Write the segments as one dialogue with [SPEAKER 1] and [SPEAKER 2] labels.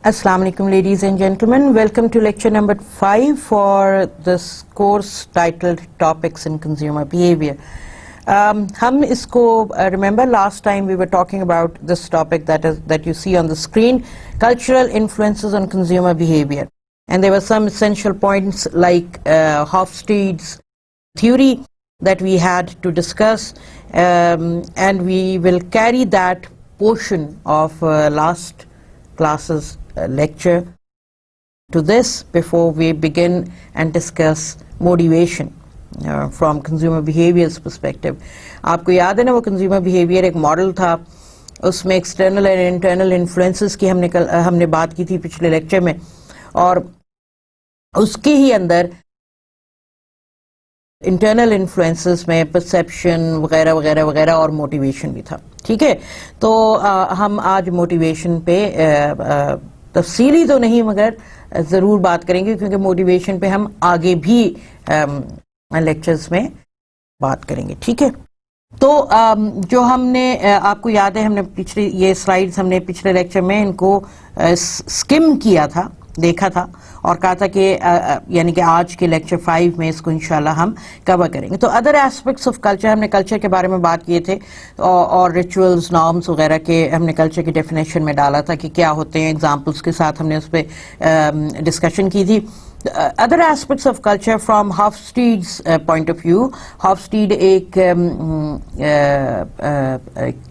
[SPEAKER 1] Assalamu alaikum ladies and gentlemen, welcome to lecture number 5 for this course titled Topics in Consumer Behavior. Hum isko remember last time we were talking about this topic that you see on the screen, cultural influences on consumer behavior, and there were some essential points like Hofstede's theory that we had to discuss, and we will carry that portion of last classes lecture to this before we begin and discuss motivation from consumer behaviors perspective. آپ کو یاد ہے نا وہ consumer behavior ایک model تھا, اس میں external and internal influences کی ہم نے بات کی تھی پچھلے لیکچر میں, اور اس کے ہی اندر انٹرنل انفلوئنسز میں پرسیپشن وغیرہ وغیرہ وغیرہ اور موٹیویشن بھی تھا. ٹھیک ہے, تو ہم آج موٹیویشن پہ تفصیلی تو نہیں مگر ضرور بات کریں گے, کیونکہ موٹیویشن پہ ہم آگے بھی لیکچرز میں بات کریں گے. ٹھیک ہے, تو جو ہم نے آپ کو یاد ہے ہم نے پچھلی یہ سلائیڈز ہم نے پچھلے لیکچر میں ان کو سکم کیا تھا, دیکھا تھا, اور کہا تھا کہ یعنی کہ آج کے لیکچر 5 میں اس کو انشاءاللہ ہم کور کریں گے. تو ادر ایسپیکٹس آف کلچر, ہم نے کلچر کے بارے میں بات کیے تھے, اور ریچولز نارمز وغیرہ کے ہم نے کلچر کی ڈیفینیشن میں ڈالا تھا کہ کیا ہوتے ہیں, ایگزامپلس کے ساتھ ہم نے اس پہ ڈسکشن کی تھی. Other aspects of culture from Hofstede's point of view. Hofstede ایک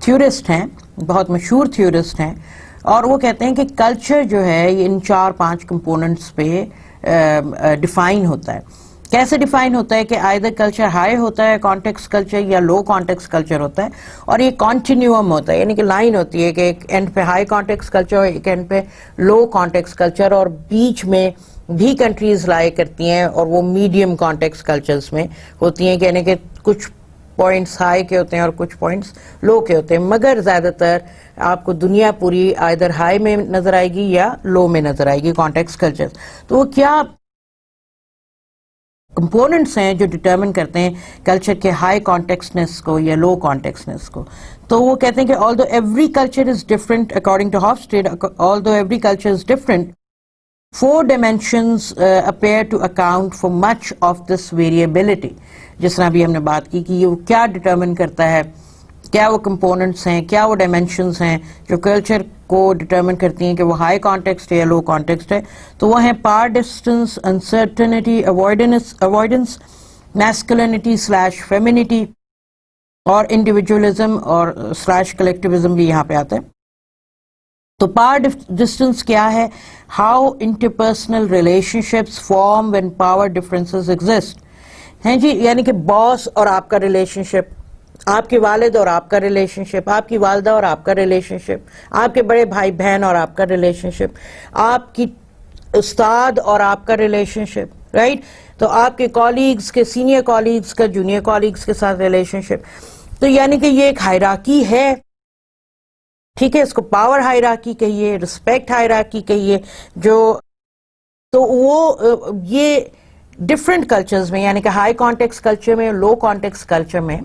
[SPEAKER 1] تھیورسٹ ہیں, بہت مشہور تھیورسٹ ہیں, اور وہ کہتے ہیں کہ کلچر جو ہے یہ ان 4-5 کمپوننٹس پہ ڈیفائن ہوتا ہے. کیسے ڈیفائن ہوتا ہے کہ آئدر کلچر ہائی ہوتا ہے کانٹیکسٹ کلچر یا لو کانٹیکسٹ کلچر ہوتا ہے, اور یہ کنٹینیوم ہوتا ہے, یعنی کہ لائن ہوتی ہے کہ ایک اینڈ پہ ہائی کانٹیکسٹ کلچر اور ایک اینڈ پہ لو کانٹیکسٹ کلچر, اور بیچ میں بھی کنٹریز لائے کرتی ہیں اور وہ میڈیم کانٹیکسٹ کلچرز میں ہوتی ہیں, یعنی کہ کچھ پوائنٹس ہائی کے ہوتے ہیں اور کچھ پوائنٹس لو کے ہوتے ہیں, مگر زیادہ تر آپ کو دنیا پوری آئدر ہائی میں نظر آئے گی یا لو میں نظر آئے گی کانٹیکسٹ کلچر. تو وہ کیا کمپوننٹس ہیں جو ڈٹرمن کرتے ہیں کلچر کے ہائی کانٹیکسٹنس کو یا لو کانٹیکسٹنس کو؟ تو وہ کہتے ہیں کہ although every culture is different, according to Hofstede, although every culture is different, 4 dimensions appear to account for much of this variability. جس طرح بھی ہم نے بات کی کہ یہ کیا ڈٹرمن کرتا ہے, کیا وہ کمپوننٹس ہیں, کیا وہ ڈائمینشنز ہیں جو کلچر کو ڈٹرمن کرتی ہیں کہ وہ ہائی کانٹیکسٹ ہے یا لو کانٹیکسٹ ہے. تو وہ ہیں power distance, uncertainty, avoidance, masculinity slash femininity, اور انڈیویجولزم اور سلیش کلیکٹیوزم بھی یہاں پہ آتا ہے. تو پاور ڈسٹنس کیا ہے؟ How interpersonal relation ships form when power differences exist. ہیں جی, یعنی کہ باس اور آپ کا ریلیشن شپ, آپ کے والد اور آپ کا ریلیشن شپ, آپ کی والدہ اور آپ کا ریلیشن شپ, آپ کے بڑے بھائی بہن اور آپ کا ریلیشن شپ, آپ کی استاد اور آپ کا ریلیشن شپ, رائٹ. تو آپ کے کالیگز کے, سینئر کالیگز کا جونیئر کالیگز کے ساتھ ریلیشن شپ. تو یعنی کہ یہ ایک ہائرارکی ہے, ٹھیک ہے, اس کو پاور ہائرارکی کہیے, رسپیکٹ ہائرارکی کہیے, جو تو وہ یہ ڈفرینٹ کلچرز میں, یعنی کہ ہائی کانٹیکسٹ کلچر میں, لو کانٹیکسٹ کلچر میں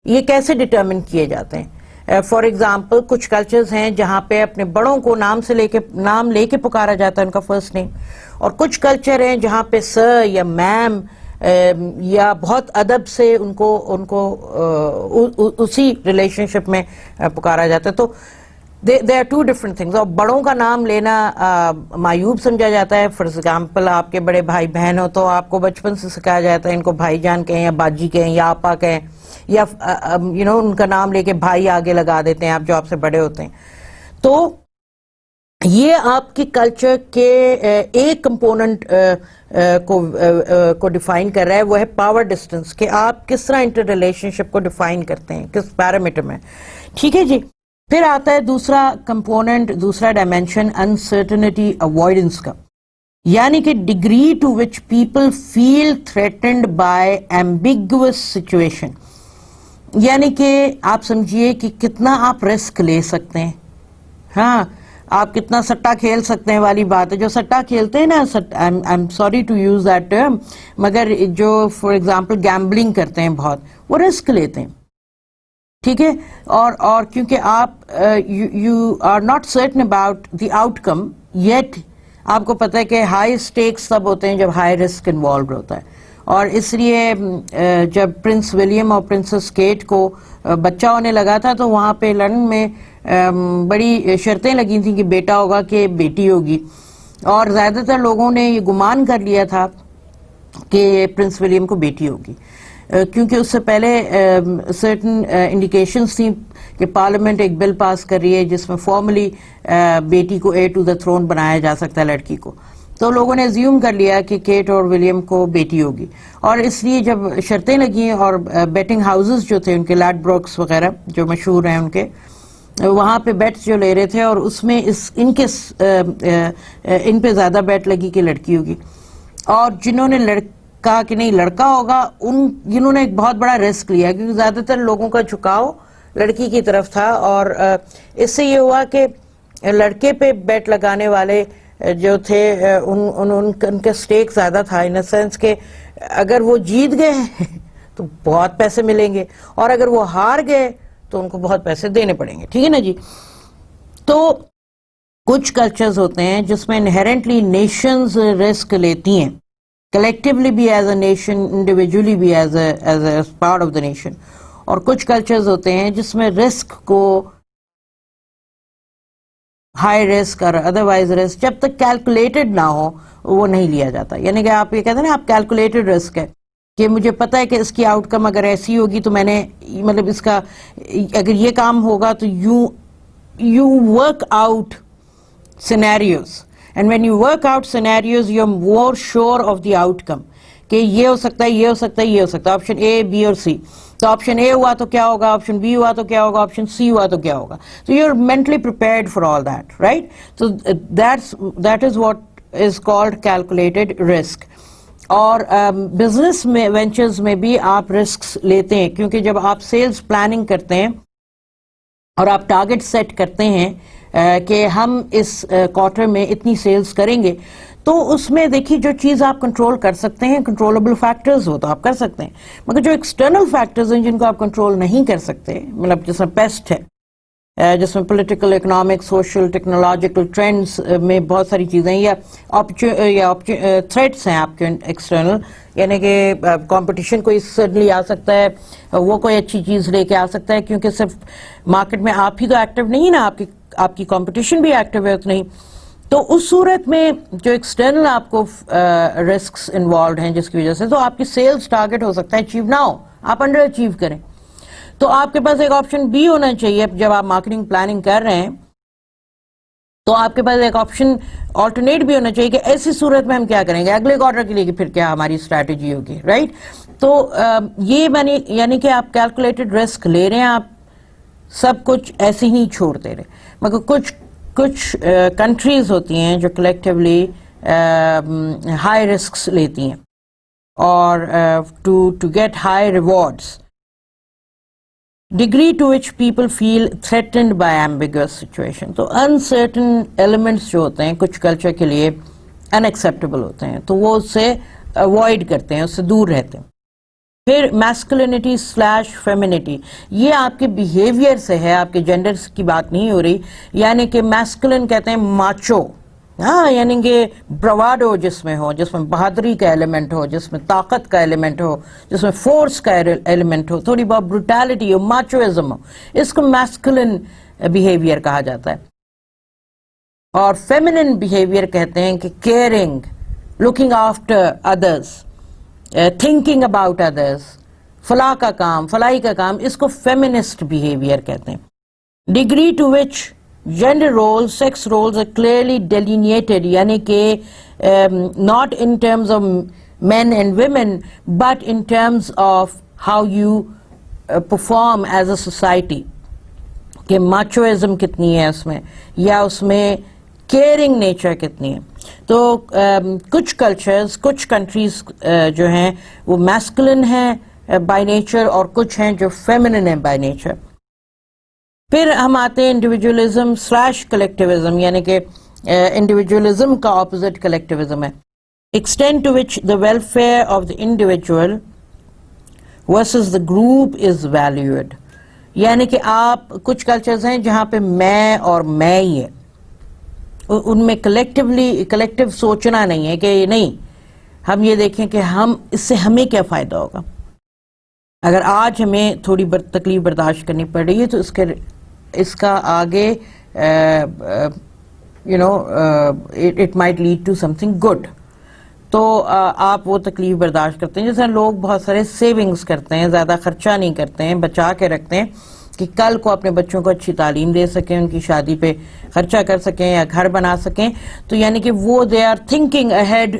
[SPEAKER 1] یہ کیسے ڈٹرمن کیے جاتے ہیں. فار ایگزامپل کچھ کلچرز ہیں جہاں پہ اپنے بڑوں کو نام لے کے پکارا جاتا ہے, ان کا فرسٹ نیم, اور کچھ کلچر ہیں جہاں پہ سر یا میم یا بہت ادب سے ان کو اسی ریلیشن شپ میں پکارا جاتا ہے. تو there are 2 different things. اور بڑوں کا نام لینا معیوب سمجھا جاتا ہے. فار ایگزامپل آپ کے بڑے بھائی بہن ہو تو آپ کو بچپن سے سکھایا جاتا ہے ان کو بھائی جان کہیں یا باجی کہیں یا آپا کہیں, یا ان کا نام لے کے بھائی آگے لگا دیتے ہیں آپ جو آپ سے بڑے ہوتے ہیں. تو یہ آپ کی کلچر کے ایک کمپوننٹ کو ڈیفائن کر رہا ہے, وہ ہے پاور ڈسٹنس, کہ آپ کس طرح انٹر ریلیشن شپ کو ڈیفائن کرتے ہیں, کس پیرامیٹر میں. ٹھیک ہے جی. پھر آتا ہے دوسرا کمپوننٹ, دوسرا ڈائمینشن انسرٹنٹی اوائڈنس کا. یعنی کہ degree to which people feel threatened by ambiguous situation, یعنی کہ آپ سمجھیے کہ کتنا آپ رسک لے سکتے ہیں. ہاں آپ کتنا سٹا کھیل سکتے ہیں والی بات ہے. جو سٹا کھیلتے ہیں نا، I am sorry to use that term, مگر جو فار ایگزامپل گیمبلنگ کرتے ہیں بہت، وہ رسک لیتے ہیں. ٹھیک ہے، اور کیونکہ آپ you are not certain about the outcome yet, آپ کو پتہ ہے کہ ہائی اسٹیکس تب ہوتے ہیں جب ہائی رسک انوالوڈ ہوتا ہے. اور اس لیے جب پرنس ولیم اور پرنسس کیٹ کو بچہ ہونے لگا تھا تو وہاں پہ لندن میں بڑی شرطیں لگی تھیں کہ بیٹا ہوگا کہ بیٹی ہوگی، اور زیادہ تر لوگوں نے یہ گمان کر لیا تھا کہ پرنس ولیم کو بیٹی ہوگی، کیونکہ اس سے پہلے سرٹن انڈیکیشنز تھیں کہ پارلیمنٹ ایک بل پاس کر رہی ہے جس میں فارملی بیٹی کو ایئر ٹو دا تھرون بنایا جا سکتا ہے لڑکی کو. تو لوگوں نے زیوم کر لیا کہ کیٹ اور ولیم کو بیٹی ہوگی، اور اس لیے جب شرطیں لگیں اور بیٹنگ ہاؤسز جو تھے ان کے، لیڈ بروکس وغیرہ جو مشہور ہیں ان کے، وہاں پہ بیٹس جو لے رہے تھے، اور اس میں ان پہ زیادہ بیٹ لگی کہ لڑکی ہوگی. اور جنہوں نے کہا کہ نہیں لڑکا ہوگا، جنہوں نے ایک بہت بڑا رسک لیا، کیونکہ زیادہ تر لوگوں کا جھکاؤ لڑکی کی طرف تھا. اور اس سے یہ ہوا کہ لڑکے پہ بیٹ لگانے والے جو تھے ان کا سٹیک زیادہ تھا، ان سینس کہ اگر وہ جیت گئے تو بہت پیسے ملیں گے، اور اگر وہ ہار گئے تو ان کو بہت پیسے دینے پڑیں گے. ٹھیک ہے نا جی. تو کچھ کلچرز ہوتے ہیں جس میں انہیرنٹلی نیشنز رسک لیتی ہیں، کلیکٹیولی بھی ایز اے نیشن، انڈیویجولی بھی as a part of the nation. اور کچھ کلچرز ہوتے ہیں جس میں رسک کو، ہائی رسک اور ادروائز رسک، جب تک کیلکولیٹڈ نہ ہو وہ نہیں لیا جاتا. یعنی کہ آپ یہ کہتے ہیں نا، آپ کیلکولیٹڈ رسک ہے کہ مجھے پتا ہے کہ اس کی آؤٹ کم اگر ایسی ہوگی تو میں نے مطلب اس کا اگر یہ کام ہوگا تو you work out scenarios, and when you work out scenarios you are more sure of the outcome, کہ یہ ہو سکتا ہے، یہ ہو سکتا ہے، یہ ہو سکتا ہے، آپشن اے، بی اور سی. تو آپشن اے ہوا تو کیا ہوگا، آپشن بی ہوا تو کیا ہوگا، آپشن سی ہوا تو کیا ہوگا. تو you are mentally prepared for all that, right. تو that is what is called calculated risk. اور بزنس میں، وینچرز میں بھی آپ رسکس لیتے ہیں، کیونکہ جب آپ سیلز پلاننگ کرتے ہیں اور آپ ٹارگٹ سیٹ کرتے ہیں کہ ہم اس کوارٹر میں اتنی سیلز کریں گے، تو اس میں دیکھیے جو چیز آپ کنٹرول کر سکتے ہیں، کنٹرولبل فیکٹرز ہو تو آپ کر سکتے ہیں، مگر جو ایکسٹرنل فیکٹرز ہیں جن کو آپ کنٹرول نہیں کر سکتے، مطلب جس میں پیسٹ ہے، جس میں political, economic, social, technological trends میں بہت ساری چیزیں، یا تھریٹس ہیں آپ کے ایکسٹرنل، یعنی کہ کمپٹیشن کوئی سڈنلی آ سکتا ہے، وہ کوئی اچھی چیز لے کے آ سکتا ہے، کیونکہ صرف مارکیٹ میں آپ ہی تو ایکٹیو نہیں نا، آپ کی کمپٹیشن بھی ایکٹیو ہے اتنی. تو اس صورت میں جو ایکسٹرنل آپ کو رسکس انوالوڈ ہیں جس کی وجہ سے، تو آپ کی سیلز ٹارگٹ ہو سکتا ہے اچیو نہ ہو، آپ انڈر اچیو کریں. تو آپ کے پاس ایک آپشن بی ہونا چاہیے جب آپ مارکیٹنگ پلاننگ کر رہے ہیں، تو آپ کے پاس ایک آپشن آلٹرنیٹ بھی ہونا چاہیے کہ ایسی صورت میں ہم کیا کریں گے اگلے کوارٹر کے لیے، کہ پھر کیا ہماری اسٹریٹجی ہوگی، رائٹ. تو یہ یعنی کہ آپ کیلکولیٹڈ رسک لے رہے ہیں، آپ سب کچھ ایسے ہی چھوڑ دے رہے. مگر کچھ کنٹریز ہوتی ہیں جو کلیکٹیولی ہائی رسکس لیتی ہیں، اور to get high rewards. Degree to which people feel threatened by ambiguous situation. تو انسرٹن ایلیمنٹس جو ہوتے ہیں کچھ کلچر کے لیے ان ایکسیپٹیبل ہوتے ہیں، تو وہ اس سے اوائڈ کرتے ہیں، اس سے دور رہتے ہیں. پھر میسکولینٹی سلیش فیمینٹی، یہ آپ کے بیہیویئر سے ہے، آپ کے جینڈر کی بات نہیں ہو رہی. یعنی کہ میسکولن کہتے ہیں ماچو، ہاں، یعنی کہ برواڈو جس میں ہو، جس میں بہادری کا ایلیمنٹ ہو، جس میں طاقت کا ایلیمنٹ ہو، جس میں فورس کا ایلیمنٹ ہو، تھوڑی بہت بروٹیلٹی ہو، ماچوازم ہو، اس کو میسکولن بیہیویئر کہا جاتا ہے. اور فیمینن بیہیویئر کہتے ہیں کہ caring, looking after others, thinking about others, فلاح کا کام، فلاحی کا کام، اس کو فیمنسٹ بیہیویئر کہتے ہیں. Degree to which gender role, sex roles are clearly delineated, یعنی کہ not in terms of men and women but in terms of how you perform as a society، کہ ماچوازم کتنی ہے اس میں، یا اس میں کیئرنگ نیچر کتنی ہے. تو کچھ کلچرز کچھ کنٹریز جو ہیں وہ میسکولن ہیں بائی نیچر اور کچھ ہیں جو فیمنن ہیں بائی نیچر. پھر ہم آتے ہیں انڈیویجولزم سلیش کلیکٹیوزم, یعنی کہ انڈیویجولزم کا اپوزٹ کلیکٹیوزم ہے. Extent to which the welfare of the individual versus the group is valued. یعنی کہ آپ کچھ کلچرز ہیں جہاں پہ میں اور میں ہی ہے, ان میں کلیکٹیو سوچنا نہیں ہے کہ نہیں ہم یہ دیکھیں کہ ہم اس سے ہمیں کیا فائدہ ہوگا. اگر آج ہمیں تھوڑی تکلیف برداشت کرنی پڑ رہی ہے تو اس کا آگے it might lead to something good. تو آپ وہ تکلیف برداشت کرتے ہیں. جیسے لوگ بہت سارے سیونگز کرتے ہیں, زیادہ خرچہ نہیں کرتے ہیں, بچا کے رکھتے ہیں کہ کل کو اپنے بچوں کو اچھی تعلیم دے سکیں, ان کی شادی پہ خرچہ کر سکیں یا گھر بنا سکیں. تو یعنی کہ وہ they are thinking ahead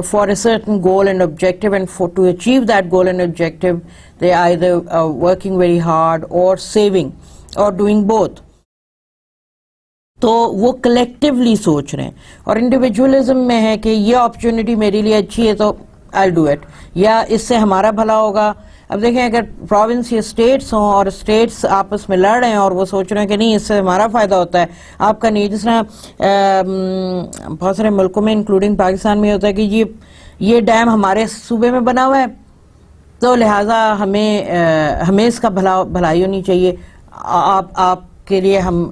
[SPEAKER 1] for a certain goal and objective, and to achieve that goal and objective they are either working very hard or saving or doing both. تو وہ کلیکٹیولی سوچ رہے ہیں. اور انڈیویجولزم میں ہے کہ یہ اپرچونٹی میرے لیے اچھی ہے تو I'll do it, یا اس سے ہمارا بھلا ہوگا. اب دیکھیں اگر پروونس یا اسٹیٹس ہوں اور اسٹیٹس آپس میں لڑ رہے ہیں اور وہ سوچ رہے ہیں کہ نہیں اس سے ہمارا فائدہ ہوتا ہے آپ کا نہیں, جس طرح بہت سارے ملکوں میں انکلوڈنگ پاکستان میں ہوتا ہے کہ یہ ڈیم ہمارے صوبے میں بنا ہوا ہے تو لہٰذا ہمیں اس کا بھلائی ہونی چاہیے, آپ کے لیے ہم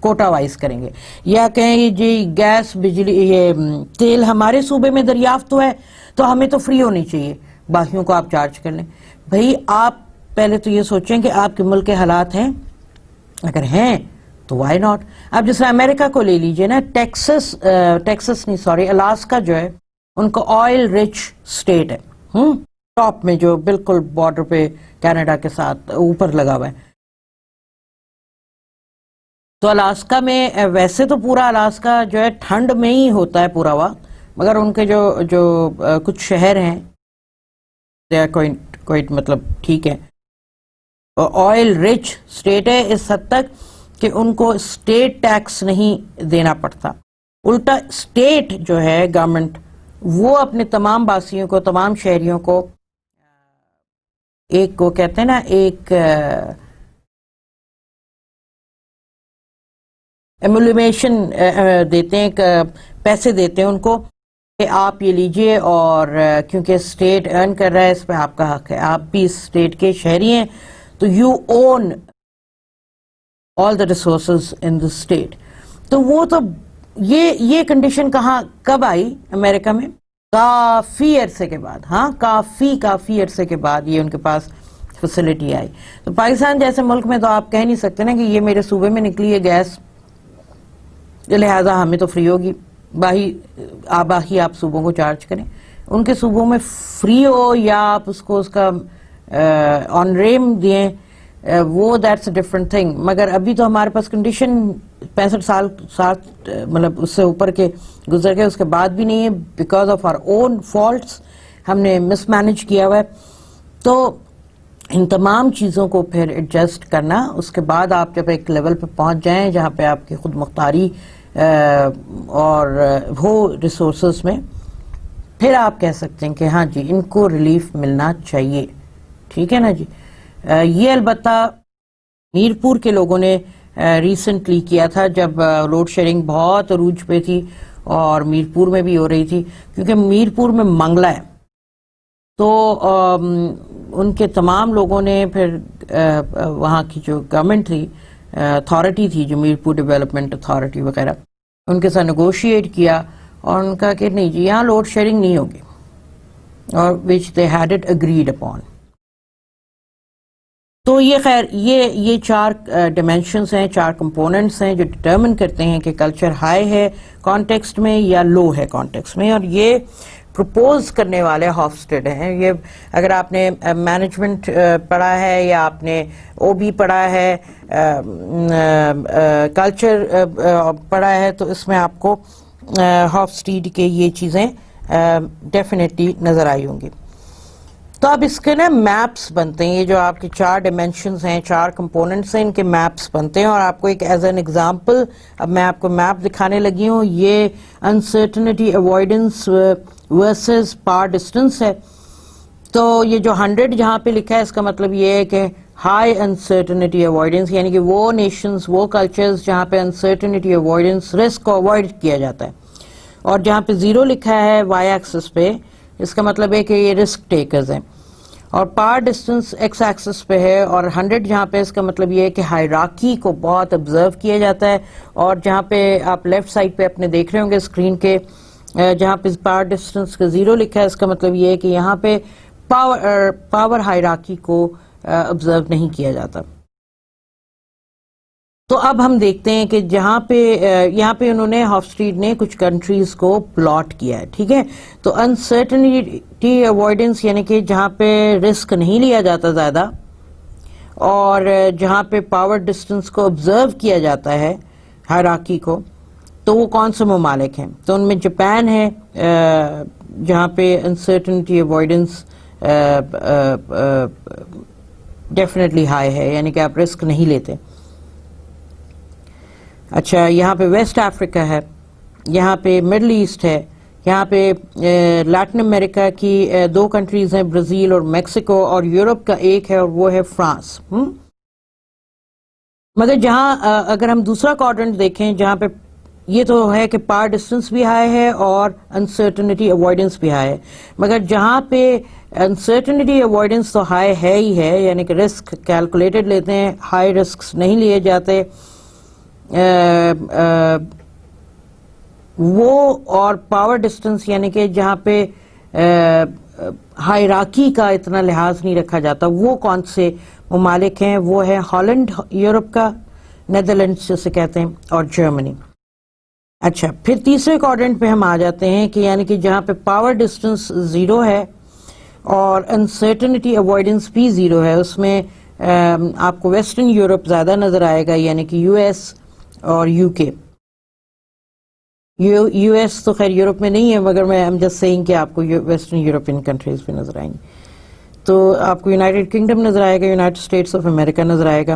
[SPEAKER 1] کوٹا وائز کریں گے. یا کہیں جی گیس بجلی یہ تیل ہمارے صوبے میں دریافت ہوا ہے تو ہمیں تو فری ہونی چاہیے, باقیوں کو آپ چارج کر لیں. بھائی آپ پہلے تو یہ سوچیں کہ آپ کے ملک کے حالات ہیں, اگر ہیں تو وائی ناٹ. اب جس طرح امریکہ کو لے لیجئے نا, الاسکا جو ہے ان کو آئل رچ اسٹیٹ ہے, ٹاپ میں جو بالکل بارڈر پہ کینیڈا کے ساتھ اوپر لگا ہوا ہے. تو الاسکا میں ویسے تو پورا الاسکا جو ہے ٹھنڈ میں ہی ہوتا ہے پورا وقت, مگر ان کے جو کچھ شہر ہیں کوئی مطلب ٹھیک ہے آئل رچ اسٹیٹ ہے اس حد تک کہ ان کو اسٹیٹ ٹیکس نہیں دینا پڑتا. الٹا اسٹیٹ جو ہے گورنمنٹ وہ اپنے تمام باسیوں کو, تمام شہریوں کو ایک کو کہتے ہیں نا ایک ایمولیمیشن دیتے ہیں, پیسے دیتے ہیں ان کو کہ آپ یہ لیجئے, اور کیونکہ اسٹیٹ ارن کر رہا ہے اس پہ آپ کا حق ہے, آپ بھی اس اسٹیٹ کے شہری ہیں تو you own all the resources in the state. تو وہ تو یہ کنڈیشن کب آئی امریکہ میں؟ کافی عرصے کے بعد, کافی عرصے کے بعد یہ ان کے پاس فیسلٹی آئی. تو پاکستان جیسے ملک میں تو آپ کہہ نہیں سکتے نا کہ یہ میرے صوبے میں نکلی ہے گیس لہذا ہمیں تو فری ہوگی, باقی آپ صوبوں کو چارج کریں. ان کے صوبوں میں فری ہو یا آپ اس کا آن ریم دیں, وہ دیٹس اے ڈفرنٹ تھنگ. مگر ابھی تو ہمارے پاس کنڈیشن 65 سال مطلب اس سے اوپر کے گزر گئے, اس کے بعد بھی نہیں ہے, because of our own faults ہم نے مس مینج کیا ہوا ہے. تو ان تمام چیزوں کو پھر ایڈجسٹ کرنا, اس کے بعد آپ جب ایک لیول پہ پہنچ جائیں جہاں پہ آپ کی خود مختاری اور ہو ریسورسز میں, پھر آپ کہہ سکتے ہیں کہ ہاں جی ان کو ریلیف ملنا چاہیے. ٹھیک ہے نا جی. یہ البتہ میرپور کے لوگوں نے ریسنٹلی کیا تھا جب لوڈ شیڈنگ بہت عروج پہ تھی اور میرپور میں بھی ہو رہی تھی, کیونکہ میرپور میں منگلہ ہے. تو ان کے تمام لوگوں نے پھر وہاں کی جو گورنمنٹ تھی, اتھارٹی تھی جو میرپور ڈیولپمنٹ اتھارٹی وغیرہ, ان کے ساتھ نیگوشیٹ کیا اور ان کا کہ نہیں جی یہاں لوڈ شیئرنگ نہیں ہوگی, اور which they had it agreed upon. تو یہ خیر یہ 4 ڈیمینشنز ہیں, 4 کمپوننٹس ہیں جو ڈٹرمن کرتے ہیں کہ کلچر ہائی ہے کانٹیکسٹ میں یا لو ہے کانٹیکسٹ میں. اور یہ پروپوز کرنے والے ہافسٹیڈ ہیں. یہ اگر آپ نے مینجمنٹ پڑھا ہے یا آپ نے او بی پڑھا ہے, کلچر پڑھا ہے, تو اس میں آپ کو ہافسٹیڈ کے یہ چیزیں ڈیفینیٹلی نظر آئی ہوں گی. تو اب اس کے نا میپس بنتے ہیں, یہ جو آپ کے 4 ڈائمینشنز ہیں, 4 کمپوننٹس ہیں, ان کے میپس بنتے ہیں. اور آپ کو ایک ایز این ایگزامپل اب میں آپ کو میپ دکھانے لگی ہوں. یہ انسرٹنٹی اوائڈنس ورسز پار ڈسٹینس ہے. تو یہ جو 100 جہاں پہ لکھا ہے اس کا مطلب یہ ہے کہ ہائی انسرٹنٹی اوائڈنس, یعنی کہ وہ نیشنز, وہ کلچرز جہاں پہ انسرٹنٹی اوائڈنس, رسک کو اوائڈ کیا جاتا ہے. اور جہاں پہ 0 لکھا ہے وائی ایکسس پہ, اس کا مطلب ہے کہ یہ رسک ٹیکرز ہیں. اور پار ڈسٹینس ایکس ایکسس پہ ہے. اور 100 جہاں پہ اس کا مطلب یہ ہے کہ ہائراکی کو بہت آبزرو کیا جاتا ہے. اور جہاں پہ آپ لیفٹ سائڈ پہ اپنے دیکھ رہے ہوں گے اسکرین کے, جہاں پہ پار ڈسٹینس کا 0 لکھا ہے, اس کا مطلب یہ ہے کہ یہاں پہ پاور ہائراکی کو آبزرو نہیں کیا جاتا. تو اب ہم دیکھتے ہیں کہ جہاں پہ یہاں پہ انہوں نے ہافسٹریڈ نے کچھ کنٹریز کو پلاٹ کیا ہے, ٹھیک ہے. تو انسرٹنٹی اوائڈنس یعنی کہ جہاں پہ رسک نہیں لیا جاتا زیادہ, اور جہاں پہ پاور ڈسٹینس کو آبزرو کیا جاتا ہے, ہائراکی کو, تو وہ کون سے ممالک ہیں؟ تو ان میں جاپان ہے جہاں پہ انسرٹنٹی اوائڈنس ڈیفینیٹلی ہائی ہے, یعنی کہ آپ رسک نہیں لیتے. اچھا, یہاں پہ ویسٹ افریقہ ہے, یہاں پہ مڈل ایسٹ ہے, یہاں پہ لیٹن امریکہ کی 2 کنٹریز ہیں, برازیل اور میکسیکو, اور یورپ کا ایک ہے اور وہ ہے فرانس. مگر جہاں اگر ہم دوسرا کوارڈرنٹ دیکھیں جہاں پہ یہ تو ہے کہ پار ڈسٹینس بھی ہائی ہے اور انسرٹنٹی اوائڈنس بھی ہائی ہے, مگر جہاں پہ انسرٹنٹی اوائڈنس تو ہائی ہے ہی ہے, یعنی کہ رسک کیلکولیٹڈ لیتے ہیں, ہائی رسکس نہیں لیے جاتے, وہ, اور پاور ڈسٹینس یعنی کہ جہاں پہ ہائراکی کا اتنا لحاظ نہیں رکھا جاتا, وہ کون سے ممالک ہیں؟ وہ ہے ہالینڈ یورپ کا, نیدرلینڈس جسے کہتے ہیں, اور جرمنی. اچھا, پھر تیسرے کوارڈرنٹ پہ ہم آ جاتے ہیں کہ یعنی کہ جہاں پہ پاور ڈسٹینس 0 ہے اور انسرٹنٹی اوائڈنس بھی 0 ہے, اس میں آپ کو ویسٹرن یورپ زیادہ نظر آئے گا, یعنی کہ یو ایس اور یو کے. یو ایس تو خیر یورپ میں نہیں ہے, مگر میں ایم جسٹ سیئنگ کہ آپ کو ویسٹرن یورپین کنٹریز پہ نظر آئیں گی. تو آپ کو یونائٹڈ کنگڈم نظر آئے گا, یونائٹڈ اسٹیٹس آف امریکہ نظر آئے گا.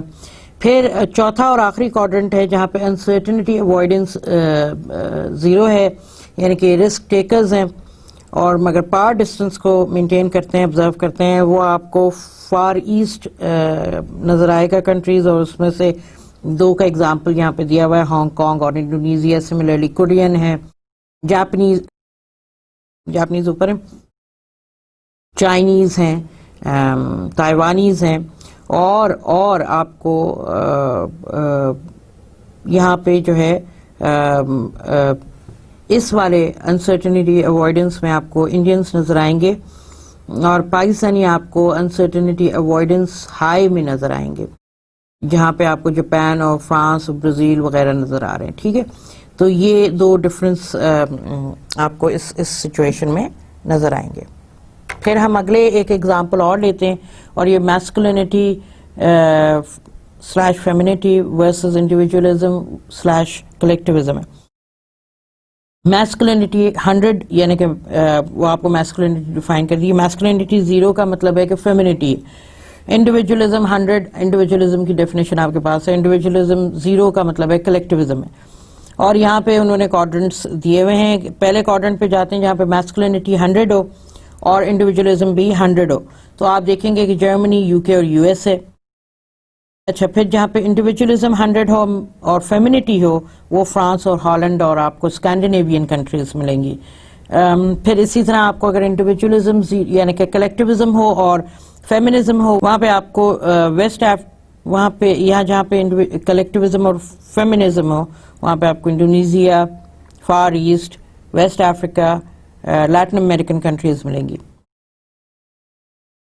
[SPEAKER 1] پھر چوتھا اور آخری کوارڈرنٹ ہے جہاں پہ انسرٹنٹی اوائڈنس 0 ہے, یعنی کہ رسک ٹیکرز ہیں اور مگر پار ڈسٹینس کو مینٹین کرتے ہیں, آبزرو کرتے ہیں. وہ آپ کو فار ایسٹ نظر آئے گا کنٹریز, اور اس میں سے 2 کا اگزامپل یہاں پہ دیا ہوا ہے, ہانگ کانگ اور انڈونیزیا. سملرلی کورین ہے, جاپنیز اوپر ہیں, چائنیز ہیں, تائیوانیز ہیں, اور آپ کو یہاں پہ جو ہے اس والے انسرٹنٹی اوائڈنس میں آپ کو انڈینس نظر آئیں گے, اور پاکستانی آپ کو انسرٹنٹی اوائڈنس ہائی میں نظر آئیں گے, جہاں پہ آپ کو جاپان اور فرانس اور برازیل وغیرہ نظر آ رہے ہیں. ٹھیک ہے, تو یہ 2 ڈفرنس آپ کو اس سچویشن میں نظر آئیں گے. پھر ہم اگلے ایک ایگزامپل اور لیتے ہیں, اور یہ masculinity / femininity versus individualism / collectivism ہے. میسکولینٹی 100 یعنی کہ وہ آپ کو میسکولینٹی ڈیفائن کر دی ہے. میسکولینٹی 0 کا مطلب ہے کہ فیمینٹی. انڈیویجولزم 100, انڈیویجولزم کی ڈیفینیشن آپ کے پاس ہے. انڈیویجولزم 0 کا مطلب ہے کلیکٹیوزم ہے. اور یہاں پہ انہوں نے کوارڈرنٹس دیے ہوئے ہیں. پہلے کوارڈرنٹ پہ جاتے ہیں جہاں پہ میسکولینٹی 100 ہو اور انڈیویجولزم بھی 100 ہو, تو آپ دیکھیں گے کہ جرمنی, یو کے اور یو ایس ہے. اچھا, پھر جہاں پہ انڈیویجولزم 100 ہو اور فیمینٹی ہو وہ فرانس اور ہالینڈ اور آپ کو اسکینڈینیوین کنٹریز ملیں گی. پھر اسی طرح آپ کو اگر انڈیویجولزم یعنی کہ کلیکٹیوزم ہو اور فیمنزم ہو, وہاں پہ آپ کو وہاں پہ جہاں پہ کلیکٹیوزم اور فیمنزم ہو وہاں پہ آپ کو Indonesia, far east, west Africa, Latin American countries ملیں گی.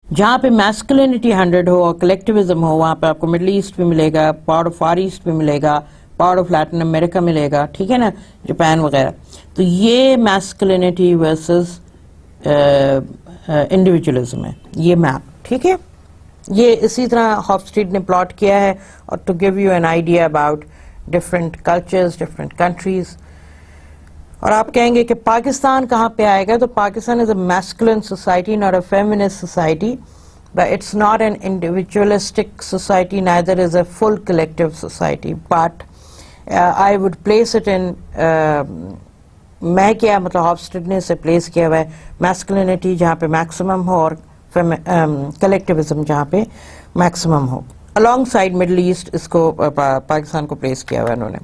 [SPEAKER 1] جہاں پہ میسکولینٹی 100 ہو اور کلیکٹیوزم ہو وہاں پہ آپ کو مڈل ایسٹ بھی ملے گا, پارٹ آف فار ایسٹ بھی ملے گا, پارٹ آف لیٹن امریکہ ملے گا. ٹھیک ہے نا, جاپان وغیرہ. تو یہ میسکولینٹی ورسز انڈیویجولزم ہے, یہ میپ. ٹھیک ہے, یہ اسی طرح ہافسٹریڈ نے پلاٹ کیا ہے, اور to give you an idea about different cultures, different countries. اور آپ کہیں گے کہ پاکستان کہاں پہ آئے گا، تو Pakistan is a masculine society, not a feminist society, but it's not an individualistic society, neither is a full collective society, but I would place it in میں کیا مطلب ہافسٹیڈ نے اسے پلیس کیا ہوا ہے میسکلینٹی جہاں پہ میکسیمم ہو اور کلیکٹیوزم جہاں پہ میکسیمم ہو. الانگ سائڈ مڈل ایسٹ اس کو پاکستان کو پلیس کیا ہوا ہے انہوں نے.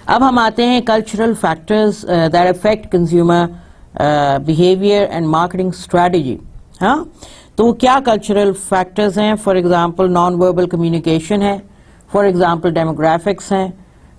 [SPEAKER 1] اب ہم آتے ہیں cultural factors that affect consumer behaviour and marketing strategy. ہاں تو وہ کیا کلچرل فیکٹرز ہیں؟ For example non verbal communication ہے، فار ایگزامپل ڈیموگرافکس ہیں،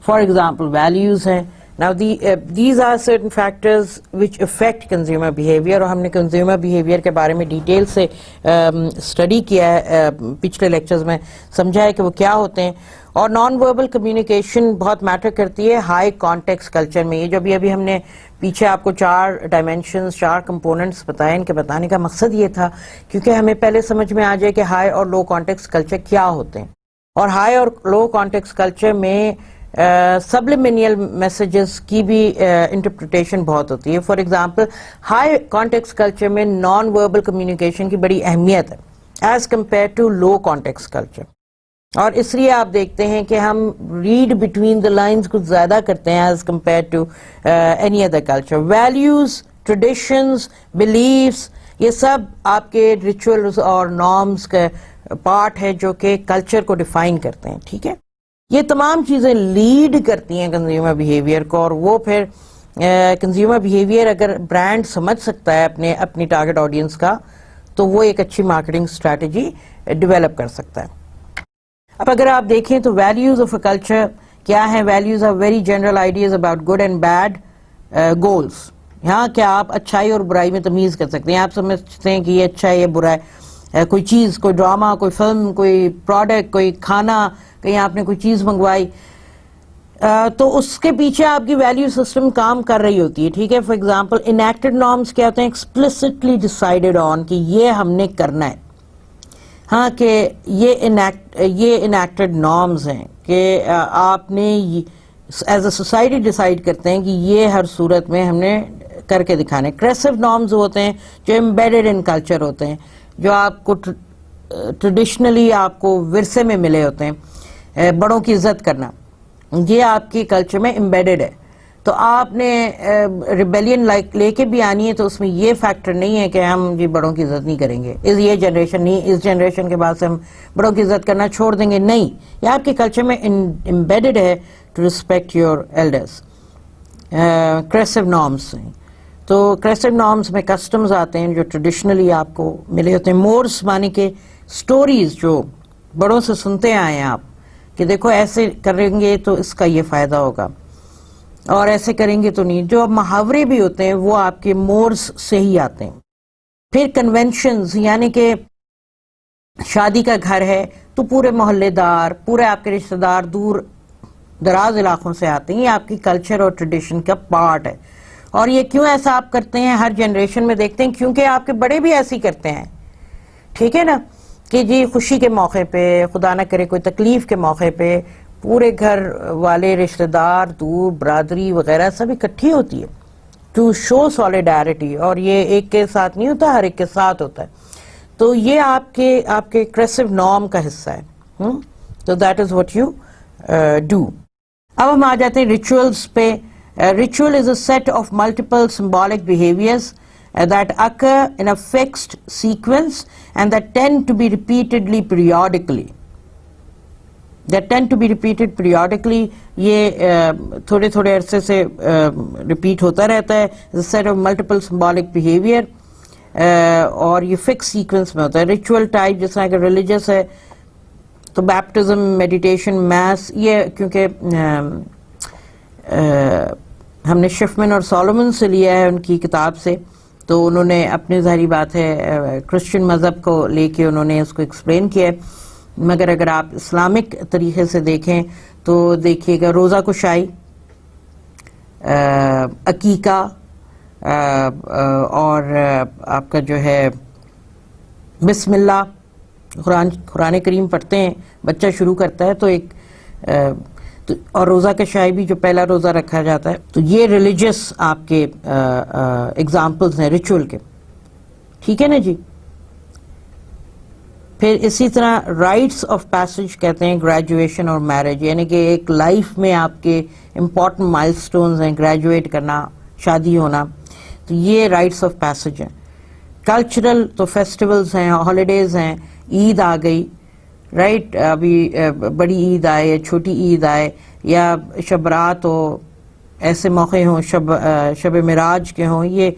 [SPEAKER 1] فار ایگزامپل ویلیوز ہیں. Now these are certain factors which affect consumer behavior اور ہم نے consumer behavior کے بارے میں ڈیٹیل سے اسٹڈی کیا ہے پچھلے لیکچرز میں، سمجھا ہے کہ وہ کیا ہوتے ہیں. اور نان وربل کمیونیکیشن بہت میٹر کرتی ہے ہائی کانٹیکسٹ کلچر میں. یہ جو ابھی ہم نے پیچھے آپ کو 4 ڈائمینشنز 4 کمپوننٹس بتائے، ان کے بتانے کا مقصد یہ تھا کیونکہ ہمیں پہلے سمجھ میں آ جائے کہ ہائی اور لو کانٹیکسٹ کلچر کیا ہوتے ہیں. اور ہائی اور لو کانٹیکسٹ کلچر میں سبلیمینیل میسیجز کی بھی انٹرپریٹیشن بہت ہوتی ہے. For example high context culture میں نان وربل کمیونیکیشن کی بڑی اہمیت ہے as compare to low context culture, اور اس لیے آپ دیکھتے ہیں کہ ہم ریڈ بٹوین دا لائنز کچھ زیادہ کرتے ہیں as compare to any other culture. Values, traditions, beliefs, یہ سب آپ کے ریچولز اور نارمز کا پارٹ ہے جو کہ کلچر کو ڈیفائن کرتے ہیں. ٹھیک ہے، یہ تمام چیزیں لیڈ کرتی ہیں کنزیومر بیہیویئر کو، اور وہ پھر کنزیومر بیہیویئر اگر برانڈ سمجھ سکتا ہے اپنی ٹارگٹ آڈینس کا تو وہ ایک اچھی مارکیٹنگ اسٹریٹجی ڈیولپ کر سکتا ہے. اب اگر آپ دیکھیں تو ویلیوز آف اے کلچر کیا ہیں؟ Values are very general ideas about good and bad goals. یہاں کیا آپ اچھائی اور برائی میں تمیز کر سکتے ہیں؟ آپ سمجھتے ہیں کہ یہ اچھا ہے یہ برا ہے، کوئی چیز، کوئی ڈرامہ، کوئی فلم، کوئی پروڈکٹ، کوئی کھانا، کہیں آپ نے کوئی چیز منگوائی تو اس کے پیچھے آپ کی ویلیو سسٹم کام کر رہی ہوتی ہے. ٹھیک ہے، فار ایگزامپل انیکٹڈ نارمز کیا ہوتے ہیں؟ ایکسپلسٹلی ڈیسائیڈڈ آن کہ یہ ہم نے کرنا ہے. ہاں کہ یہ انیکٹڈ نارمز ہیں کہ آپ نے ایز اے سوسائٹی ڈیسائیڈ کرتے ہیں کہ یہ ہر صورت میں ہم نے کر کے دکھانے. کریسو نارمز ہوتے ہیں جو امبیڈڈ ان کلچر ہوتے ہیں، جو آپ کو ٹریڈیشنلی آپ کو ورثے میں ملے ہوتے ہیں. بڑوں کی عزت کرنا یہ آپ کی کلچر میں امبیڈڈ ہے. تو آپ نے ریبیلین لے کے بھی آنی ہے تو اس میں یہ فیکٹر نہیں ہے کہ ہم جی بڑوں کی عزت نہیں کریں گے، یہ جنریشن نہیں، اس جنریشن کے بعد سے ہم بڑوں کی عزت کرنا چھوڑ دیں گے. نہیں، یہ آپ کے کلچر میں امبیڈڈ ہے ٹو ریسپیکٹ یور ایلڈرس. کریسو نارمس ہیں تو کریسو نارمس میں کسٹمز آتے ہیں جو ٹریڈیشنلی آپ کو ملے ہوتے ہیں. مورس معنی کہ سٹوریز جو بڑوں سے سنتے آئے ہیں آپ کہ دیکھو ایسے کریں گے تو اس کا یہ فائدہ ہوگا اور ایسے کریں گے تو نہیں. جو اب محاورے بھی ہوتے ہیں وہ آپ کے مورس سے ہی آتے ہیں. پھر کنونشنز، یعنی کہ شادی کا گھر ہے تو پورے محلے دار، پورے آپ کے رشتہ دار دور دراز علاقوں سے آتے ہیں. یہ آپ کی کلچر اور ٹریڈیشن کا پارٹ ہے. اور یہ کیوں ایسا آپ کرتے ہیں؟ ہر جنریشن میں دیکھتے ہیں کیونکہ آپ کے بڑے بھی ایسے ہی کرتے ہیں. ٹھیک ہے نا، کہ جی خوشی کے موقع پہ، خدا نہ کرے کوئی تکلیف کے موقع پہ پورے گھر والے رشتہ دار دور برادری وغیرہ سب اکٹھی ہوتی ہے ٹو شو سالیڈیرٹی، اور یہ ایک کے ساتھ نہیں ہوتا، ہر ایک کے ساتھ ہوتا ہے. تو یہ آپ کے کریسو نارم کا حصہ ہے. تو that is what you do. اب ہم آ جاتے ہیں ریچولز پہ. Ritual is a set of multiple symbolic behaviors that occur in a fixed sequence and that tend to be repeatedly periodically. یہ تھوڑے تھوڑے عرصے سے ریپیٹ ہوتا رہتا ہے. a set of multiple symbolic behavior اور یہ فکس سیکوینس میں ہوتا ہے. ریچول ٹائپ جس طرح کہ ریلیجس ہے تو بیپٹزم، میڈیٹیشن، میس، یہ کیونکہ ہم نے شفمن اور سولومن سے لیا ہے ان کی کتاب سے، تو انہوں نے اپنی ظاہری بات ہے کرسچن مذہب کو لے کے انہوں نے اس کو ایکسپلین کیا ہے. مگر اگر آپ اسلامک طریقے سے دیکھیں تو دیکھیے گا روزہ کشائی، عقیقہ، اور آپ کا جو ہے بسم اللہ، قرآن کریم پڑھتے ہیں، بچہ شروع کرتا ہے تو ایک اور روزہ کشائی بھی جو پہلا روزہ رکھا جاتا ہے. تو یہ ریلیجس آپ کے ایگزامپلز ہیں ریچول کے. ٹھیک ہے نا جی. پھر اسی طرح رائٹس آف پیسج کہتے ہیں گریجویشن اور میرج، یعنی کہ ایک لائف میں آپ کے امپورٹنٹ مائل سٹونز ہیں، گریجویٹ کرنا، شادی ہونا، تو یہ رائٹس آف پیسج ہیں. کلچرل تو فیسٹیولز ہیں، ہالیڈیز ہیں، عید آ گئی رائٹ، ابھی بڑی عید آئے یا چھوٹی عید آئے یا شب برات ہو، ایسے موقع ہوں، شب معراج کے ہوں، یہ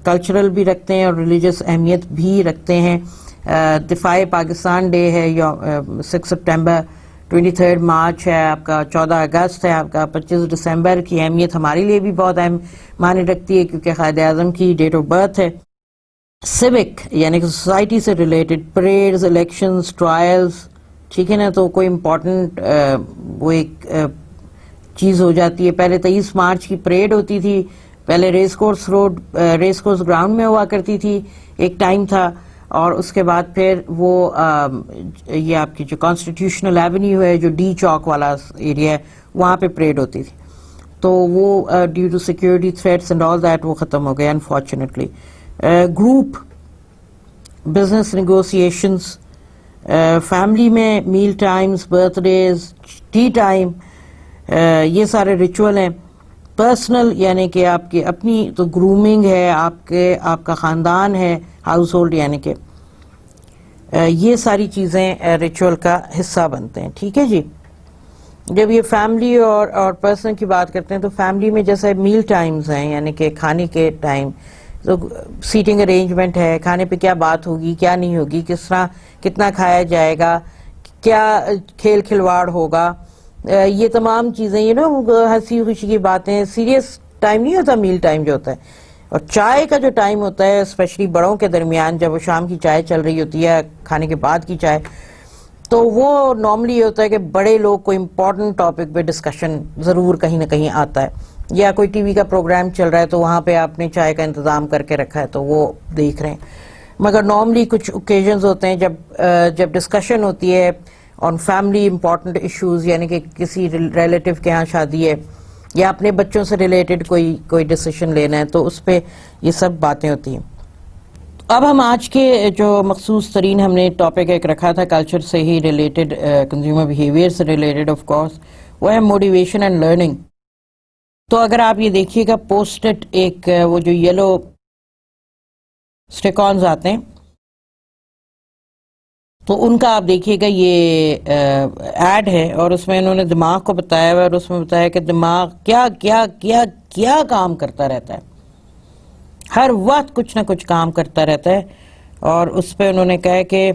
[SPEAKER 1] کلچرل بھی رکھتے ہیں اور ریلیجس اہمیت بھی رکھتے ہیں. دفاع پاکستان ڈے ہے، 6 سپٹمبر، 23 مارچ ہے آپ کا، 14 اگست ہے آپ کا، 25 دسمبر کی اہمیت ہمارے لیے بھی بہت اہم معنی رکھتی ہے کیونکہ قائد اعظم کی ڈیٹ آف برتھ ہے. سیوک یعنی کہ سوسائٹی سے ریلیٹڈ پریڈز، الیکشنز، ٹرائلز، ٹھیک ہے نا. تو کوئی امپورٹنٹ وہ ایک چیز ہو جاتی ہے. پہلے 23 مارچ کی پریڈ ہوتی تھی، پہلے ریس کورس گراؤنڈ میں ہوا کرتی تھی، ایک ٹائم تھا، اور اس کے بعد پھر وہ یہ آپ کی جو کانسٹیٹیوشنل ایونیو ہے، جو ڈی چوک والا ایریا ہے، وہاں پہ پریڈ ہوتی تھی. تو وہ due to security threats and all that وہ ختم ہو گیا unfortunately. Group business negotiations, family میں meal times, birthdays, tea time, یہ سارے ریچول ہیں. پرسنل یعنی کہ آپ کی اپنی تو گرومنگ ہے، آپ کا خاندان ہے، ہاؤس ہولڈ، یعنی کہ یہ ساری چیزیں ریچول کا حصہ بنتے ہیں. ٹھیک ہے جی. جب یہ فیملی اور پرسنل کی بات کرتے ہیں تو فیملی میں جیسے میل ٹائمز ہیں، یعنی کہ کھانے کے ٹائم، تو سیٹنگ ارینجمنٹ ہے، کھانے پہ کیا بات ہوگی، کیا نہیں ہوگی، کس طرح کتنا کھایا جائے گا، کیا کھیل کھلواڑ ہوگا، یہ تمام چیزیں ہنسی خوشی کی باتیں. سیریس ٹائم نہیں ہوتا میل ٹائم جو ہوتا ہے. اور چائے کا جو ٹائم ہوتا ہے اسپیشلی بڑوں کے درمیان، جب وہ شام کی چائے چل رہی ہوتی ہے، کھانے کے بعد کی چائے، تو وہ نارملی یہ ہوتا ہے کہ بڑے لوگ کوئی امپورٹنٹ ٹاپک پہ ڈسکشن ضرور کہیں نہ کہیں آتا ہے، یا کوئی ٹی وی کا پروگرام چل رہا ہے تو وہاں پہ آپ نے چائے کا انتظام کر کے رکھا ہے تو وہ دیکھ رہے ہیں. مگر نارملی کچھ اوکیزنز ہوتے ہیں جب ڈسکشن ہوتی ہے آن فیملی امپورٹنٹ ایشوز، یعنی کہ کسی ریلیٹیو کے ہاں شادی ہے یا اپنے بچوں سے ریلیٹڈ کوئی ڈیسیشن لینا ہے، تو اس پہ یہ سب باتیں ہوتی ہیں. اب ہم آج کے جو مخصوص ترین ہم نے ٹاپک ایک رکھا تھا کلچر سے ہی ریلیٹڈ، کنزیومر بیہیویئر سے ریلیٹڈ آف کورس، وہ ہے موٹیویشن اینڈ لرننگ. تو اگر آپ یہ دیکھیے گا پوسٹڈ ایک وہ جو یلو اسٹیکونز آتے ہیں، تو ان کا آپ دیکھیے گا یہ ایڈ ہے، اور اس میں انہوں نے دماغ کو بتایا ہوا ہے، اور اس میں بتایا کہ دماغ کیا کیا کیا کیا کام کرتا رہتا ہے، ہر وقت کچھ نہ کچھ کام کرتا رہتا ہے. اور اس پہ انہوں نے کہا کہ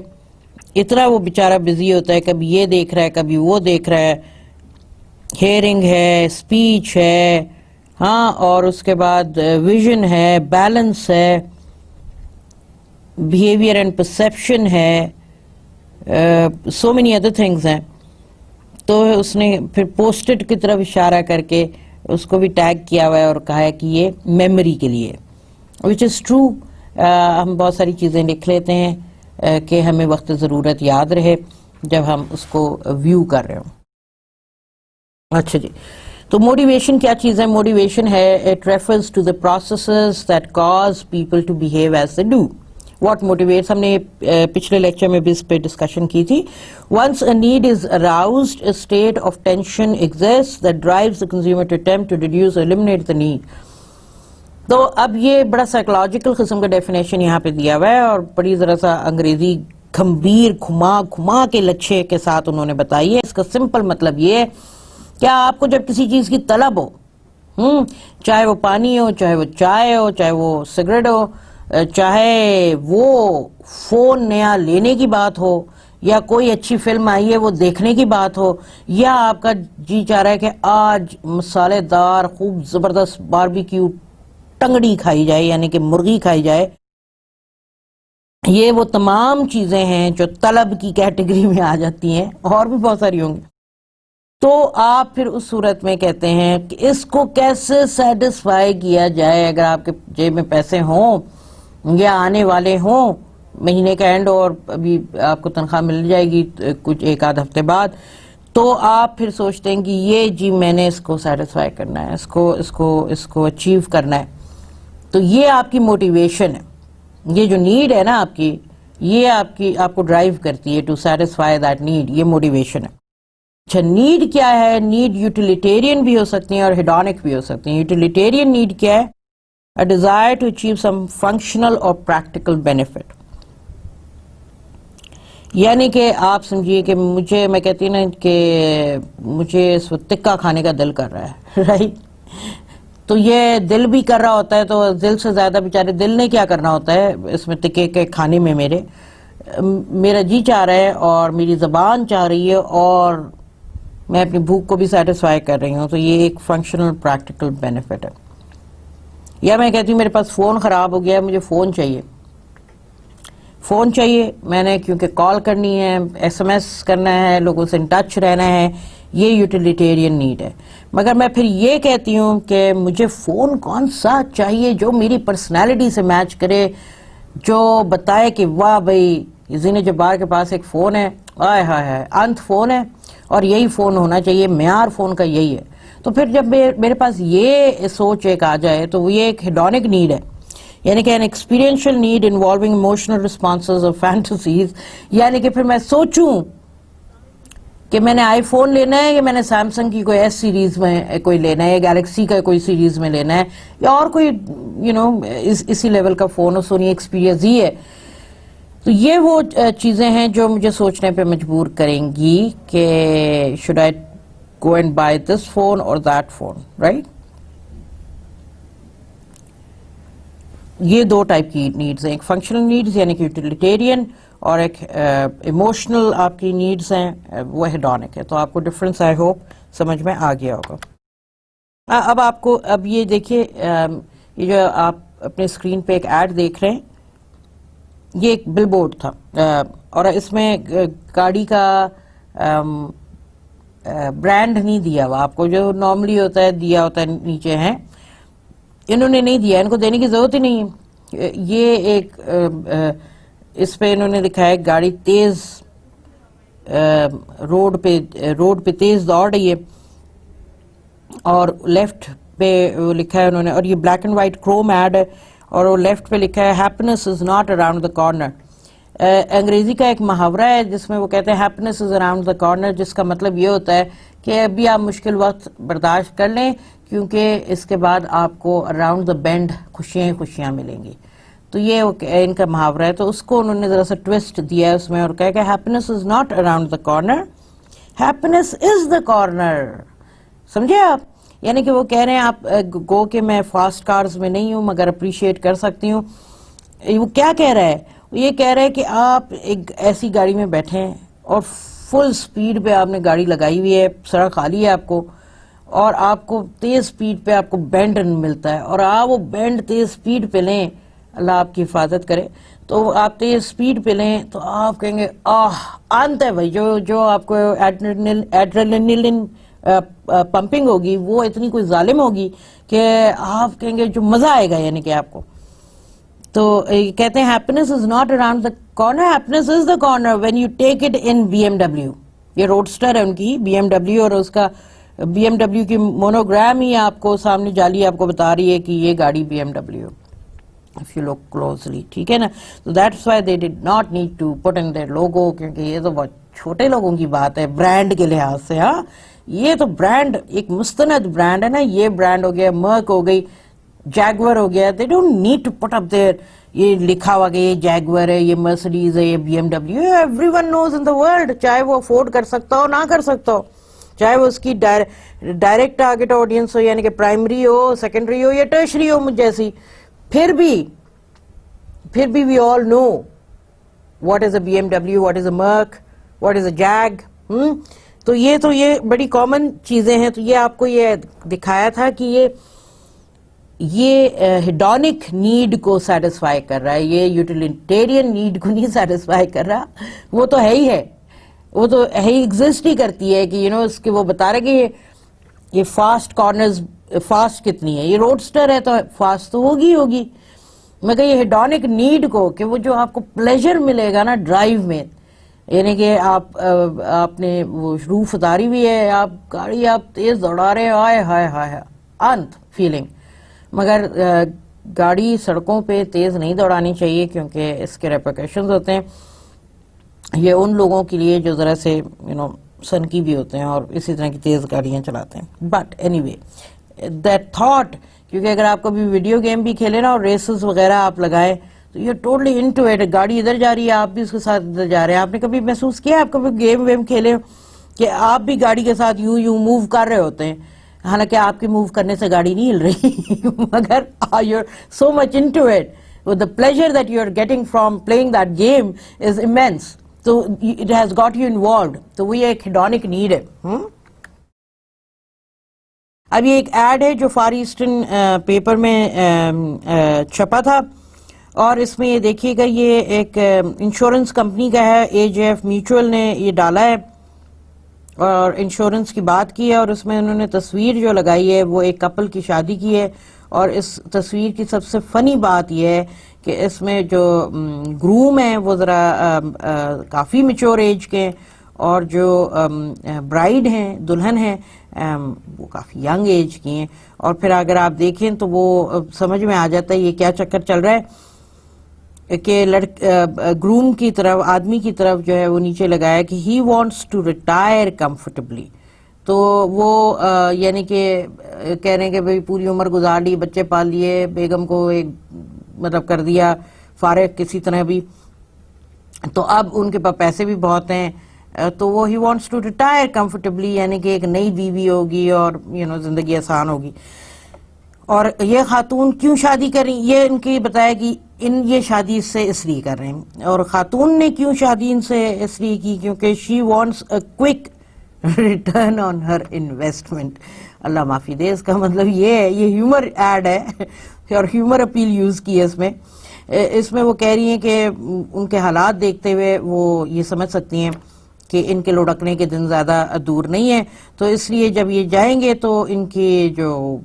[SPEAKER 1] اتنا وہ بیچارہ بزی ہوتا ہے، کبھی یہ دیکھ رہا ہے، کبھی وہ دیکھ رہا ہے، ہیئرنگ ہے، اسپیچ ہے، ہاں، اور اس کے بعد ویژن ہے، بیلنس ہے، بیہیویئر اینڈ پرسیپشن ہے، سو مینی ادر تھنگز ہیں. تو اس نے پھر پوسٹڈ کی طرف اشارہ کر کے اس کو بھی ٹیگ کیا ہوا ہے اور کہا ہے کہ یہ میموری کے لیے، وچ از ٹرو. ہم بہت ساری چیزیں لکھ لیتے ہیں کہ ہمیں وقت ضرورت یاد رہے جب ہم اس کو ویو کر رہے ہوں. اچھا جی. تو موٹیویشن کیا چیز ہے؟ موٹیویشن ہے it refers to the processes that cause people to behave as they do. What motivates, ہم نے پچھلے لیکچر میں بھی اس پہ ڈسکشن کی تھی. Once a need is aroused a state of tension exists that drives the consumer to attempt to reduce or eliminate the need. تو اب یہ بڑا سائیکولوجیکل قسم کا ڈیفینیشن یہاں پہ دیا ہوا ہے، اور بڑی ذرا سا انگریزی گھمبیر گھما کے لچھے کے ساتھ انہوں نے بتائی ہے. اس کا سمپل مطلب یہ ہے کہ آپ کو جب کسی چیز کی طلب ہو، چاہے وہ پانی ہو، چاہے وہ چائے ہو، چاہے وہ سگریٹ ہو، چاہے وہ فون نیا لینے کی بات ہو، یا کوئی اچھی فلم آئی ہے وہ دیکھنے کی بات ہو، یا آپ کا جی چاہ رہا ہے کہ آج مسالے دار خوب زبردست باربیکیو ٹنگڑی کھائی جائے، یعنی کہ مرغی کھائی جائے، یہ وہ تمام چیزیں ہیں جو طلب کی کیٹیگری میں آ جاتی ہیں، اور بھی بہت ساری ہوں گی. تو آپ پھر اس صورت میں کہتے ہیں کہ اس کو کیسے سیٹسفائی کیا جائے. اگر آپ کے جیب میں پیسے ہوں یا آنے والے ہوں، مہینے کا اینڈ اور ابھی آپ کو تنخواہ مل جائے گی کچھ ایک آدھ ہفتے بعد، تو آپ پھر سوچتے ہیں کہ یہ جی میں نے اس کو سیٹسفائی کرنا ہے, اس کو اچیو کرنا ہے. تو یہ آپ کی موٹیویشن ہے, یہ جو نیڈ ہے نا آپ کی, یہ آپ کو ڈرائیو کرتی ہے ٹو سیٹسفائی دیٹ نیڈ, یہ موٹیویشن ہے. اچھا نیڈ کیا ہے؟ نیڈ یوٹیلیٹیرین بھی ہو سکتی ہیں اور ہیڈونک بھی ہو سکتی ہیں. یوٹیلیٹیرین نیڈ کیا ہے؟ A desire to achieve some functional or practical benefit. یعنی کہ آپ سمجھیے کہ میں کہتی ہوں نا کہ مجھے اس وقت ٹکا کھانے کا دل کر رہا ہے, رائٹ؟ تو یہ دل بھی کر رہا ہوتا ہے, تو دل سے زیادہ بیچارے دل نے کیا کرنا ہوتا ہے اس میں ٹکے کے کھانے میں, میرا جی چاہ رہا ہے اور میری زبان چاہ رہی ہے اور میں اپنی بھوک کو بھی سیٹسفائی کر رہی ہوں. تو یہ ایک فنکشنل پریکٹیکل بینیفٹ ہے. یا میں کہتی ہوں میرے پاس فون خراب ہو گیا ہے, مجھے فون چاہیے, میں نے کیونکہ کال کرنی ہے, ایس ایم ایس کرنا ہے, لوگوں سے ان ٹچ رہنا ہے, یہ یوٹیلیٹیرین نیڈ ہے. مگر میں پھر یہ کہتی ہوں کہ مجھے فون کون سا چاہیے جو میری پرسنالٹی سے میچ کرے, جو بتائے کہ واہ بھائی زین جبار کے پاس ایک فون ہے, آئے ہائے انت فون ہے, اور یہی فون ہونا چاہیے, معیار فون کا یہی ہے. تو پھر جب میرے پاس یہ سوچ ایک آ جائے تو یہ ایک ہیڈونک نیڈ ہے, یعنی کہ an experiential need involving emotional responses اور فینٹیسیز. یعنی کہ پھر میں سوچوں کہ میں نے آئی فون لینا ہے یا میں نے سیمسنگ کی کوئی ایس سیریز میں کوئی لینا ہے, یا گیلیکسی کا کوئی سیریز میں لینا ہے, یا اور کوئی اسی لیول کا فون ہو, سونی ایکسپیریا زی ہے. تو یہ وہ چیزیں ہیں جو مجھے سوچنے پہ مجبور کریں گی کہ should I go and buy this phone or that phone, right? یہ دو ٹائپ کی نیڈز ہیں, ایک فنکشنل نیڈز یعنی کہ یوٹیلیٹیرین, اور ایک ایموشنل آپ کی نیڈز ہیں وہ ہیڈونک ہے. تو آپ کو ڈفرنس آئی ہوپ سمجھ میں آ گیا ہوگا. اب یہ دیکھیے, یہ جو آپ اپنے اسکرین پہ ایک ایڈ دیکھ رہے ہیں, یہ ایک بل بورڈ تھا, اور اس میں گاڑی کا برانڈ نہیں دیا ہوا آپ کو, جو نارملی ہوتا ہے دیا ہوتا ہے نیچے ہیں, انہوں نے نہیں دیا, ان کو دینے کی ضرورت ہی نہیں ہے. یہ ایک اس پہ انہوں نے لکھا ہے گاڑی تیز روڈ پہ تیز دوڑ رہی ہے, اور لیفٹ پہ لکھا ہے انہوں نے, اور یہ black and white chrome ad ہے, اور وہ لیفٹ پہ لکھا ہے happiness is not around the corner. انگریزی کا ایک محاورہ ہے جس میں وہ کہتے ہیں happiness is around the corner, جس کا مطلب یہ ہوتا ہے کہ ابھی آپ مشکل وقت برداشت کر لیں کیونکہ اس کے بعد آپ کو اراؤنڈ دا بینڈ خوشیاں ملیں گی. تو یہ ان کا محاورہ ہے, تو اس کو انہوں نے ذرا سا ٹویسٹ دیا ہے اس میں, اور کہا کہ happiness is not around the corner, happiness is the corner. سمجھے آپ؟ یعنی کہ وہ کہہ رہے ہیں آپ گو کہ میں فاسٹ کارز میں نہیں ہوں مگر اپریشیٹ کر سکتی ہوں. وہ کیا کہہ رہا ہے؟ وہ یہ کہہ رہا ہے کہ آپ ایک ایسی گاڑی میں بیٹھے ہیں اور فل سپیڈ پہ آپ نے گاڑی لگائی ہوئی ہے, سڑک خالی ہے آپ کو, اور آپ کو تیز سپیڈ پہ آپ کو بینڈ ملتا ہے, اور آپ وہ بینڈ تیز سپیڈ پہ لیں, اللہ آپ کی حفاظت کرے, تو آپ تیز سپیڈ پہ لیں تو آپ کہیں گے انت ہے بھائی, جو آپ کو ایڈرینلن پمپنگ ہوگی وہ اتنی کوئی ظالم ہوگی کہ آپ کہیں گے جو مزہ آئے گا, یعنی کہ آپ کو. تو کہتے ہیں happiness is not around the corner, happiness is the corner when you take it in B M W. یہ روڈسٹر ہے ان کی بی ایم ڈبلیو, اور اس کا بی ایم ڈبلیو کی مونوگرام ہی آپ کو سامنے جالی آپ کو بتا رہی ہے کہ یہ گاڑی B M W, if you look closely, ٹھیک ہے نا. So that's why they did not need to put in their logo, کیونکہ یہ تو بہت چھوٹے لوگوں کی بات ہے برانڈ کے لحاظ سے. ہاں یہ تو برانڈ ایک مستند برانڈ ہے نا, یہ برانڈ ہو گیا, مرک ہو گئی, جیگور ہو گیا, they don't need to put up their یہ لکھا ہوا کہ یہ جیگور ہے, یہ مرسڈیز ہے, یہ B M W. everyone knows in the world, چاہے وہ افورڈ کر سکتا ہو نہ کر سکتا ہو, چاہے وہ اس کی ڈائریکٹ ٹارگٹ آڈینس ہو, یعنی کہ پرائمری ہو, سیکنڈری ہو, یا ٹرشری ہو مجھ جیسی, پھر بھی we all know what is a BMW, what is a Merc, what is a Jag. تو یہ بڑی کامن چیزیں ہیں. تو یہ آپ کو یہ دکھایا تھا کہ یہ ہیڈونک نیڈ کو سیٹسفائی کر رہا ہے, یہ یوٹیلیٹیرین نیڈ کو نہیں سیٹسفائی کر رہا. وہ تو ہے ہی ہے, وہ تو ہے ہی, ایگزسٹ ہی کرتی ہے کہ اس کے وہ بتا رہے کہ یہ فاسٹ کارنرز فاسٹ کتنی ہے, یہ روڈسٹر ہے تو فاسٹ تو ہوگی, مگر یہ ہیڈونک نیڈ کو کہ وہ جو آپ کو پلیجر ملے گا نا ڈرائیو میں, یعنی کہ آپ نے وہ روف اتاری ہوئی ہے, آپ گاڑی آپ تیز دوڑا رہے ہیں, ہائے ہائے ہائے انت فیلنگ, مگر گاڑی سڑکوں پہ تیز نہیں دوڑانی چاہیے کیونکہ اس کے ریپرکشنز ہوتے ہیں. یہ ان لوگوں کے لیے جو ذرا سے سنکی بھی ہوتے ہیں اور اسی طرح کی تیز گاڑیاں چلاتے ہیں. But any way that thought, کیونکہ اگر آپ کبھی ویڈیو گیم بھی کھیلیں نا اور ریسز وغیرہ آپ لگائیں تو یہ ٹوٹلی انٹو اٹ, گاڑی ادھر جا رہی ہے آپ بھی اس کے ساتھ ادھر جا رہے ہیں. آپ نے کبھی محسوس کیا, آپ کبھی گیم ویم کھیلے کہ آپ بھی گاڑی کے ساتھ یوں موو کر رہے ہوتے ہیں, حالانکہ آپ کے موو کرنے سے گاڑی نہیں ہل رہی مگر you're so much into it, with the pleasure that you're getting from playing that game is immense. So it has got you involved. تو وہ یہ ایک hedonic need ہے. اب یہ ایک ایڈ ہے جو فار ایسٹرن پیپر میں چھپا تھا, اور اس میں یہ دیکھیے گا یہ ایک انشورنس کمپنی کا ہے, AJF میوچول نے یہ ڈالا ہے اور انشورنس کی بات کی ہے, اور اس میں انہوں نے تصویر جو لگائی ہے وہ ایک کپل کی شادی کی ہے. اور اس تصویر کی سب سے فنی بات یہ ہے کہ اس میں جو گروم ہیں وہ ذرا کافی میچور ایج کے ہیں, اور جو برائیڈ ہیں, دلہن ہیں, وہ کافی ینگ ایج کی ہیں. اور پھر اگر آپ دیکھیں تو وہ سمجھ میں آ جاتا ہے یہ کیا چکر چل رہا ہے کہ گروم کی طرف, آدمی کی طرف جو ہے وہ نیچے لگایا کہ he wants to retire comfortably. تو وہ یعنی کہ کہہ رہے ہیں کہ بھئی پوری عمر گزار لی, بچے پال لیے, بیگم کو ایک مطلب کر دیا فارغ کسی طرح بھی, تو اب ان کے پاس پیسے بھی بہت ہیں, تو وہ he wants to retire comfortably, یعنی کہ ایک نئی بیوی ہوگی اور زندگی آسان ہوگی. اور یہ خاتون کیوں شادی کریں, یہ ان کی بتایا کہ یہ شادی اس لیے کر رہے ہیں. اور خاتون نے کیوں شادی ان سے اس لیے کی, کیونکہ she wants a quick return on her investment. اللہ معافی دے, اس کا مطلب یہ ہے, یہ ہیومر ایڈ ہے اور ہیومر اپیل یوز کی ہے اس میں. اس میں وہ کہہ رہی ہیں کہ ان کے حالات دیکھتے ہوئے وہ یہ سمجھ سکتی ہیں کہ ان کے لڑکنے کے دن زیادہ دور نہیں ہیں, تو اس لیے جب یہ جائیں گے تو ان کی جو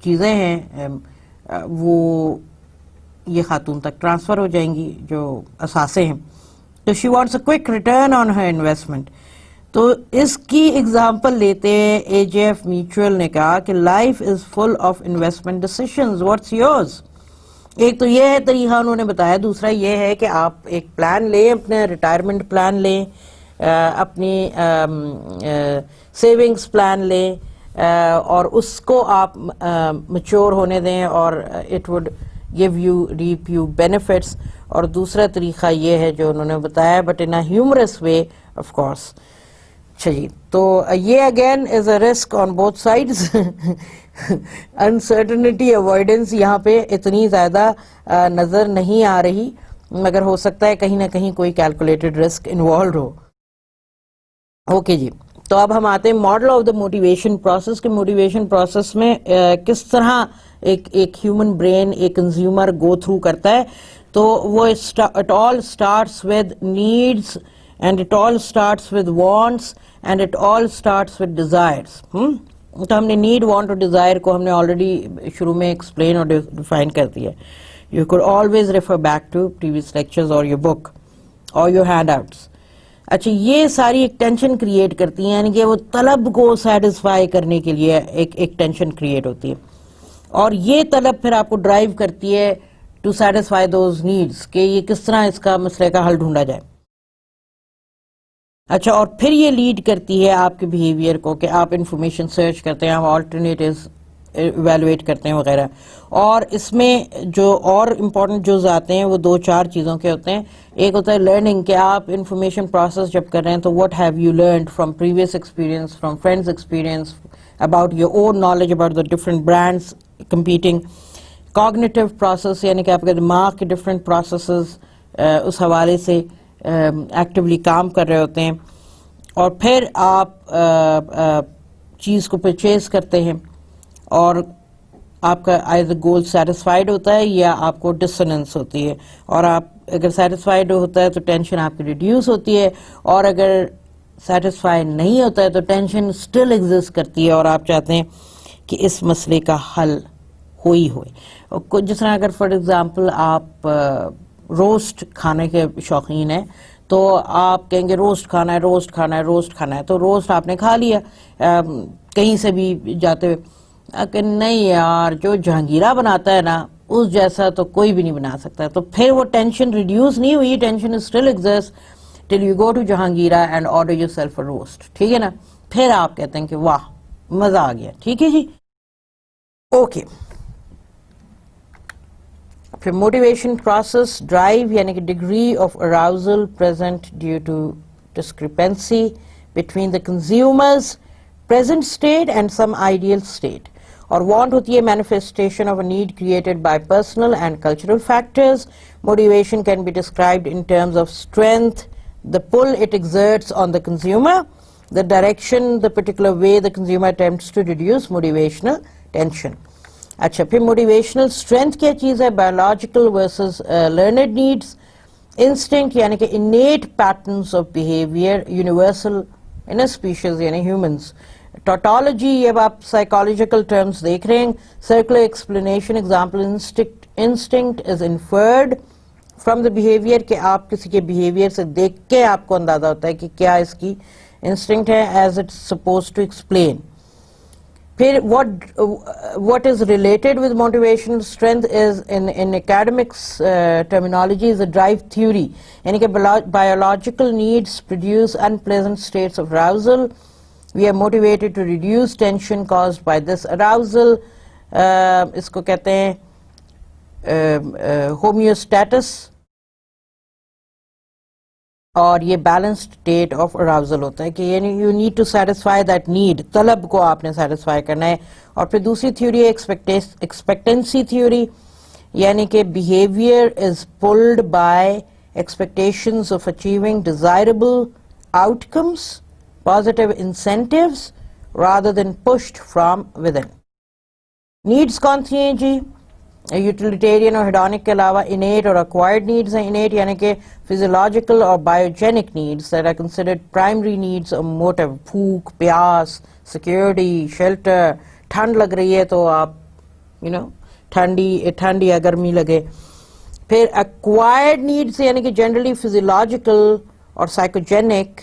[SPEAKER 1] چیزیں ہیں وہ یہ خاتون تک ٹرانسفر ہو جائیں گی, جو اثاثے ہیں. تو شی wants a quick return on her investment. تو اس کی ایگزامپل لیتے AJF میوچول نے کہا کہ life is full of investment decisions, what's yours. ایک تو یہ ہے طریقہ انہوں نے بتایا, دوسرا یہ ہے کہ آپ ایک پلان لیں, اپنے ریٹائرمنٹ پلان لیں, اپنی سیونگز پلان لیں, اور اس کو آپ میچور ہونے دیں, اور it would give you reap you benefits. اور دوسرا طریقہ یہ ہے جو انہوں نے بتایا, but in a humorous way of course. اچھا جی, تو یہ again is a risk on both sides. Uncertainty avoidance یہاں پہ اتنی زیادہ نظر نہیں آ رہی, مگر ہو سکتا ہے کہیں نہ کہیں کوئی کیلکولیٹڈ رسک انوالوڈ ہو. اوکے جی, تو اب ہم آتے ہیں model of the motivation process کے موٹیویشن پروسیس میں کس طرح ایک ہیومن برین, ایک کنزیومر گو تھرو کرتا ہے. تو وہ it all starts with needs, and it all starts with wants, and it all starts with desires. تو ہم نے need, want اور desire کو ہم نے already شروع میں explain اور define کر دیا. You could always refer back to previous lectures or your book or your handouts. اچھا, یہ ساری ایک ٹینشن کریٹ کرتی ہیں, یعنی کہ وہ طلب کو سیٹسفائی کرنے کے لیے ایک ٹینشن کریٹ ہوتی ہے, اور یہ طلب پھر آپ کو ڈرائیو کرتی ہے ٹو سیٹسفائی دوز نیڈس, کہ یہ کس طرح اس کا مسئلے کا حل ڈھونڈا جائے. اچھا, اور پھر یہ لیڈ کرتی ہے آپ کے بیہیویئر کو کہ آپ انفارمیشن سرچ کرتے ہیں, آپ آلٹرنیٹیوز ایویلویٹ کرتے ہیں وغیرہ. اور اس میں جو اور امپورٹنٹ جز آتے ہیں وہ 2-4 چیزوں کے ہوتے ہیں. ایک ہوتا ہے لرننگ, کہ آپ انفارمیشن پروسیس جب کر رہے ہیں تو what have you learned from previous experience, from friends experience, about your own knowledge about the different brands competing. Cognitive process, یعنی کہ آپ کے دماغ کے ڈفرنٹ پروسیسز اس حوالے سے ایکٹیولی کام کر رہے ہوتے ہیں. اور پھر آپ چیز کو پرچیز کرتے ہیں, اور آپ کا آئدر گول سیٹسفائیڈ ہوتا ہے یا آپ کو ڈسننس ہوتی ہے. اور آپ اگر سیٹسفائیڈ ہوتا ہے تو ٹینشن آپ کی ریڈیوس ہوتی ہے, اور اگر سیٹسفائی نہیں ہوتا ہے تو ٹینشن اسٹل ایگزسٹ کرتی ہے, اور آپ چاہتے ہیں کہ اس مسئلے کا حل ہوئی ہوئے. جس طرح اگر فار ایگزامپل آپ روسٹ کھانے کے شوقین ہیں, تو آپ کہیں گے روسٹ کھانا ہے، روسٹ کھانا ہے، روسٹ کھانا ہے، تو روسٹ آپ نے کھا لیا کہیں سے بھی جاتے ہوئے، کہ نہیں یار جو جہانگیرہ بناتا ہے نا اس جیسا تو کوئی بھی نہیں بنا سکتا. تو پھر وہ ٹینشن ریڈیوس نہیں ہوئی، tension still exist till you go to Jahangira and order yourself a roast. ٹھیک ہے نا؟ پھر آپ کہتے ہیں کہ واہ مزہ آ گیا. ٹھیک ہے جی، اوکے. پھر موٹیویشن پروسیس ڈرائیو یعنی کہ degree of arousal present due to discrepancy between the consumer's present state and some ideal state. اور want ہوتی ہے manifestation of a need created by personal and cultural factors. Motivation can be described in terms of strength, the pull it exerts on the consumer, the direction, the particular way the consumer attempts to reduce motivational tension. اچھا پھر motivational strength کیا چیز ہے؟ Biological versus learned needs. Instinct یعنی کہ innate patterns of behaviour universal in a species یعنی humans. Tautology یہ اب آپ سائیکالوجیکل ٹرمز دیکھ رہے ہیں. Circular explanation example instinct is inferred from the behaviour کہ آپ کسی کے بیہیویئر سے دیکھ کے آپ کو اندازہ ہوتا ہے کہ کیا اس کی انسٹنکٹ ہے as it suppose to explain. پھر what is related with motivational strength is in academics terminology is a drive theory یعنی کہ biological needs produce unpleasant states of arousal. We are motivated to reduce tension caused by this arousal. اس کو کہتے ہیں homeostasis اور یہ balanced state of arousal ہوتا ہے کہ یعنی you need to satisfy that need, طلب کو آپ نے سیٹسفائی کرنا ہے. اور پھر دوسری تھیوری ہے ایکسپیکٹنسی تھیوری یعنی کہ behaviour is pulled by expectations of achieving desirable out comes positive incentives rather than pushed from with in. Needs کون سی ہیں جی؟ یوٹیلیٹیرین اور ہیڈونک کے علاوہ انیٹ اور ایکوائرڈ نیڈز ہیں. انیٹ یعنی کہ فزیولوجیکل اور بایوجینک needs that are considered primary needs of motive. بھوک، پیاس، سیکیورٹی، شیلٹر. ٹھنڈ لگ رہی ہے تو آپ ٹھنڈ یا گرمی لگے. پھر ایکوائرڈ نیڈز یعنی کہ جنرلی فزیولوجیکل اور سائیکوجینک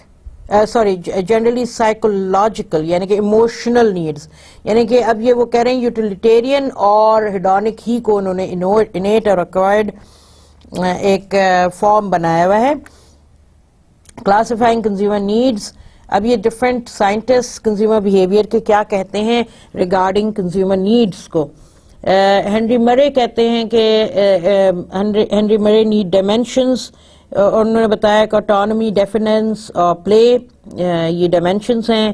[SPEAKER 1] جنرلی سائیکولوجیکل یعنی کہ ایموشنل نیڈز. یعنی کہ اب یہ وہ کہہ رہے ہیں یوٹیلیٹیرین اور ہیڈونک ہی کو انہوں نے انیٹ اور ایکوائرڈ ایک فارم بنایا ہوا ہے. Classifying consumer needs. اب یہ ڈفرینٹ سائنٹسٹ کنزیومر بیہیویئر کے کیا کہتے ہیں ریگارڈنگ کنزیومر نیڈز کو. ہنری مرے کہتے ہیں کہ ہنری مرے نیڈ ڈائمینشنز. انہوں نے بتایا کہ آٹونومی، ڈیفیننس اور پلے یہ ڈائمینشنس ہیں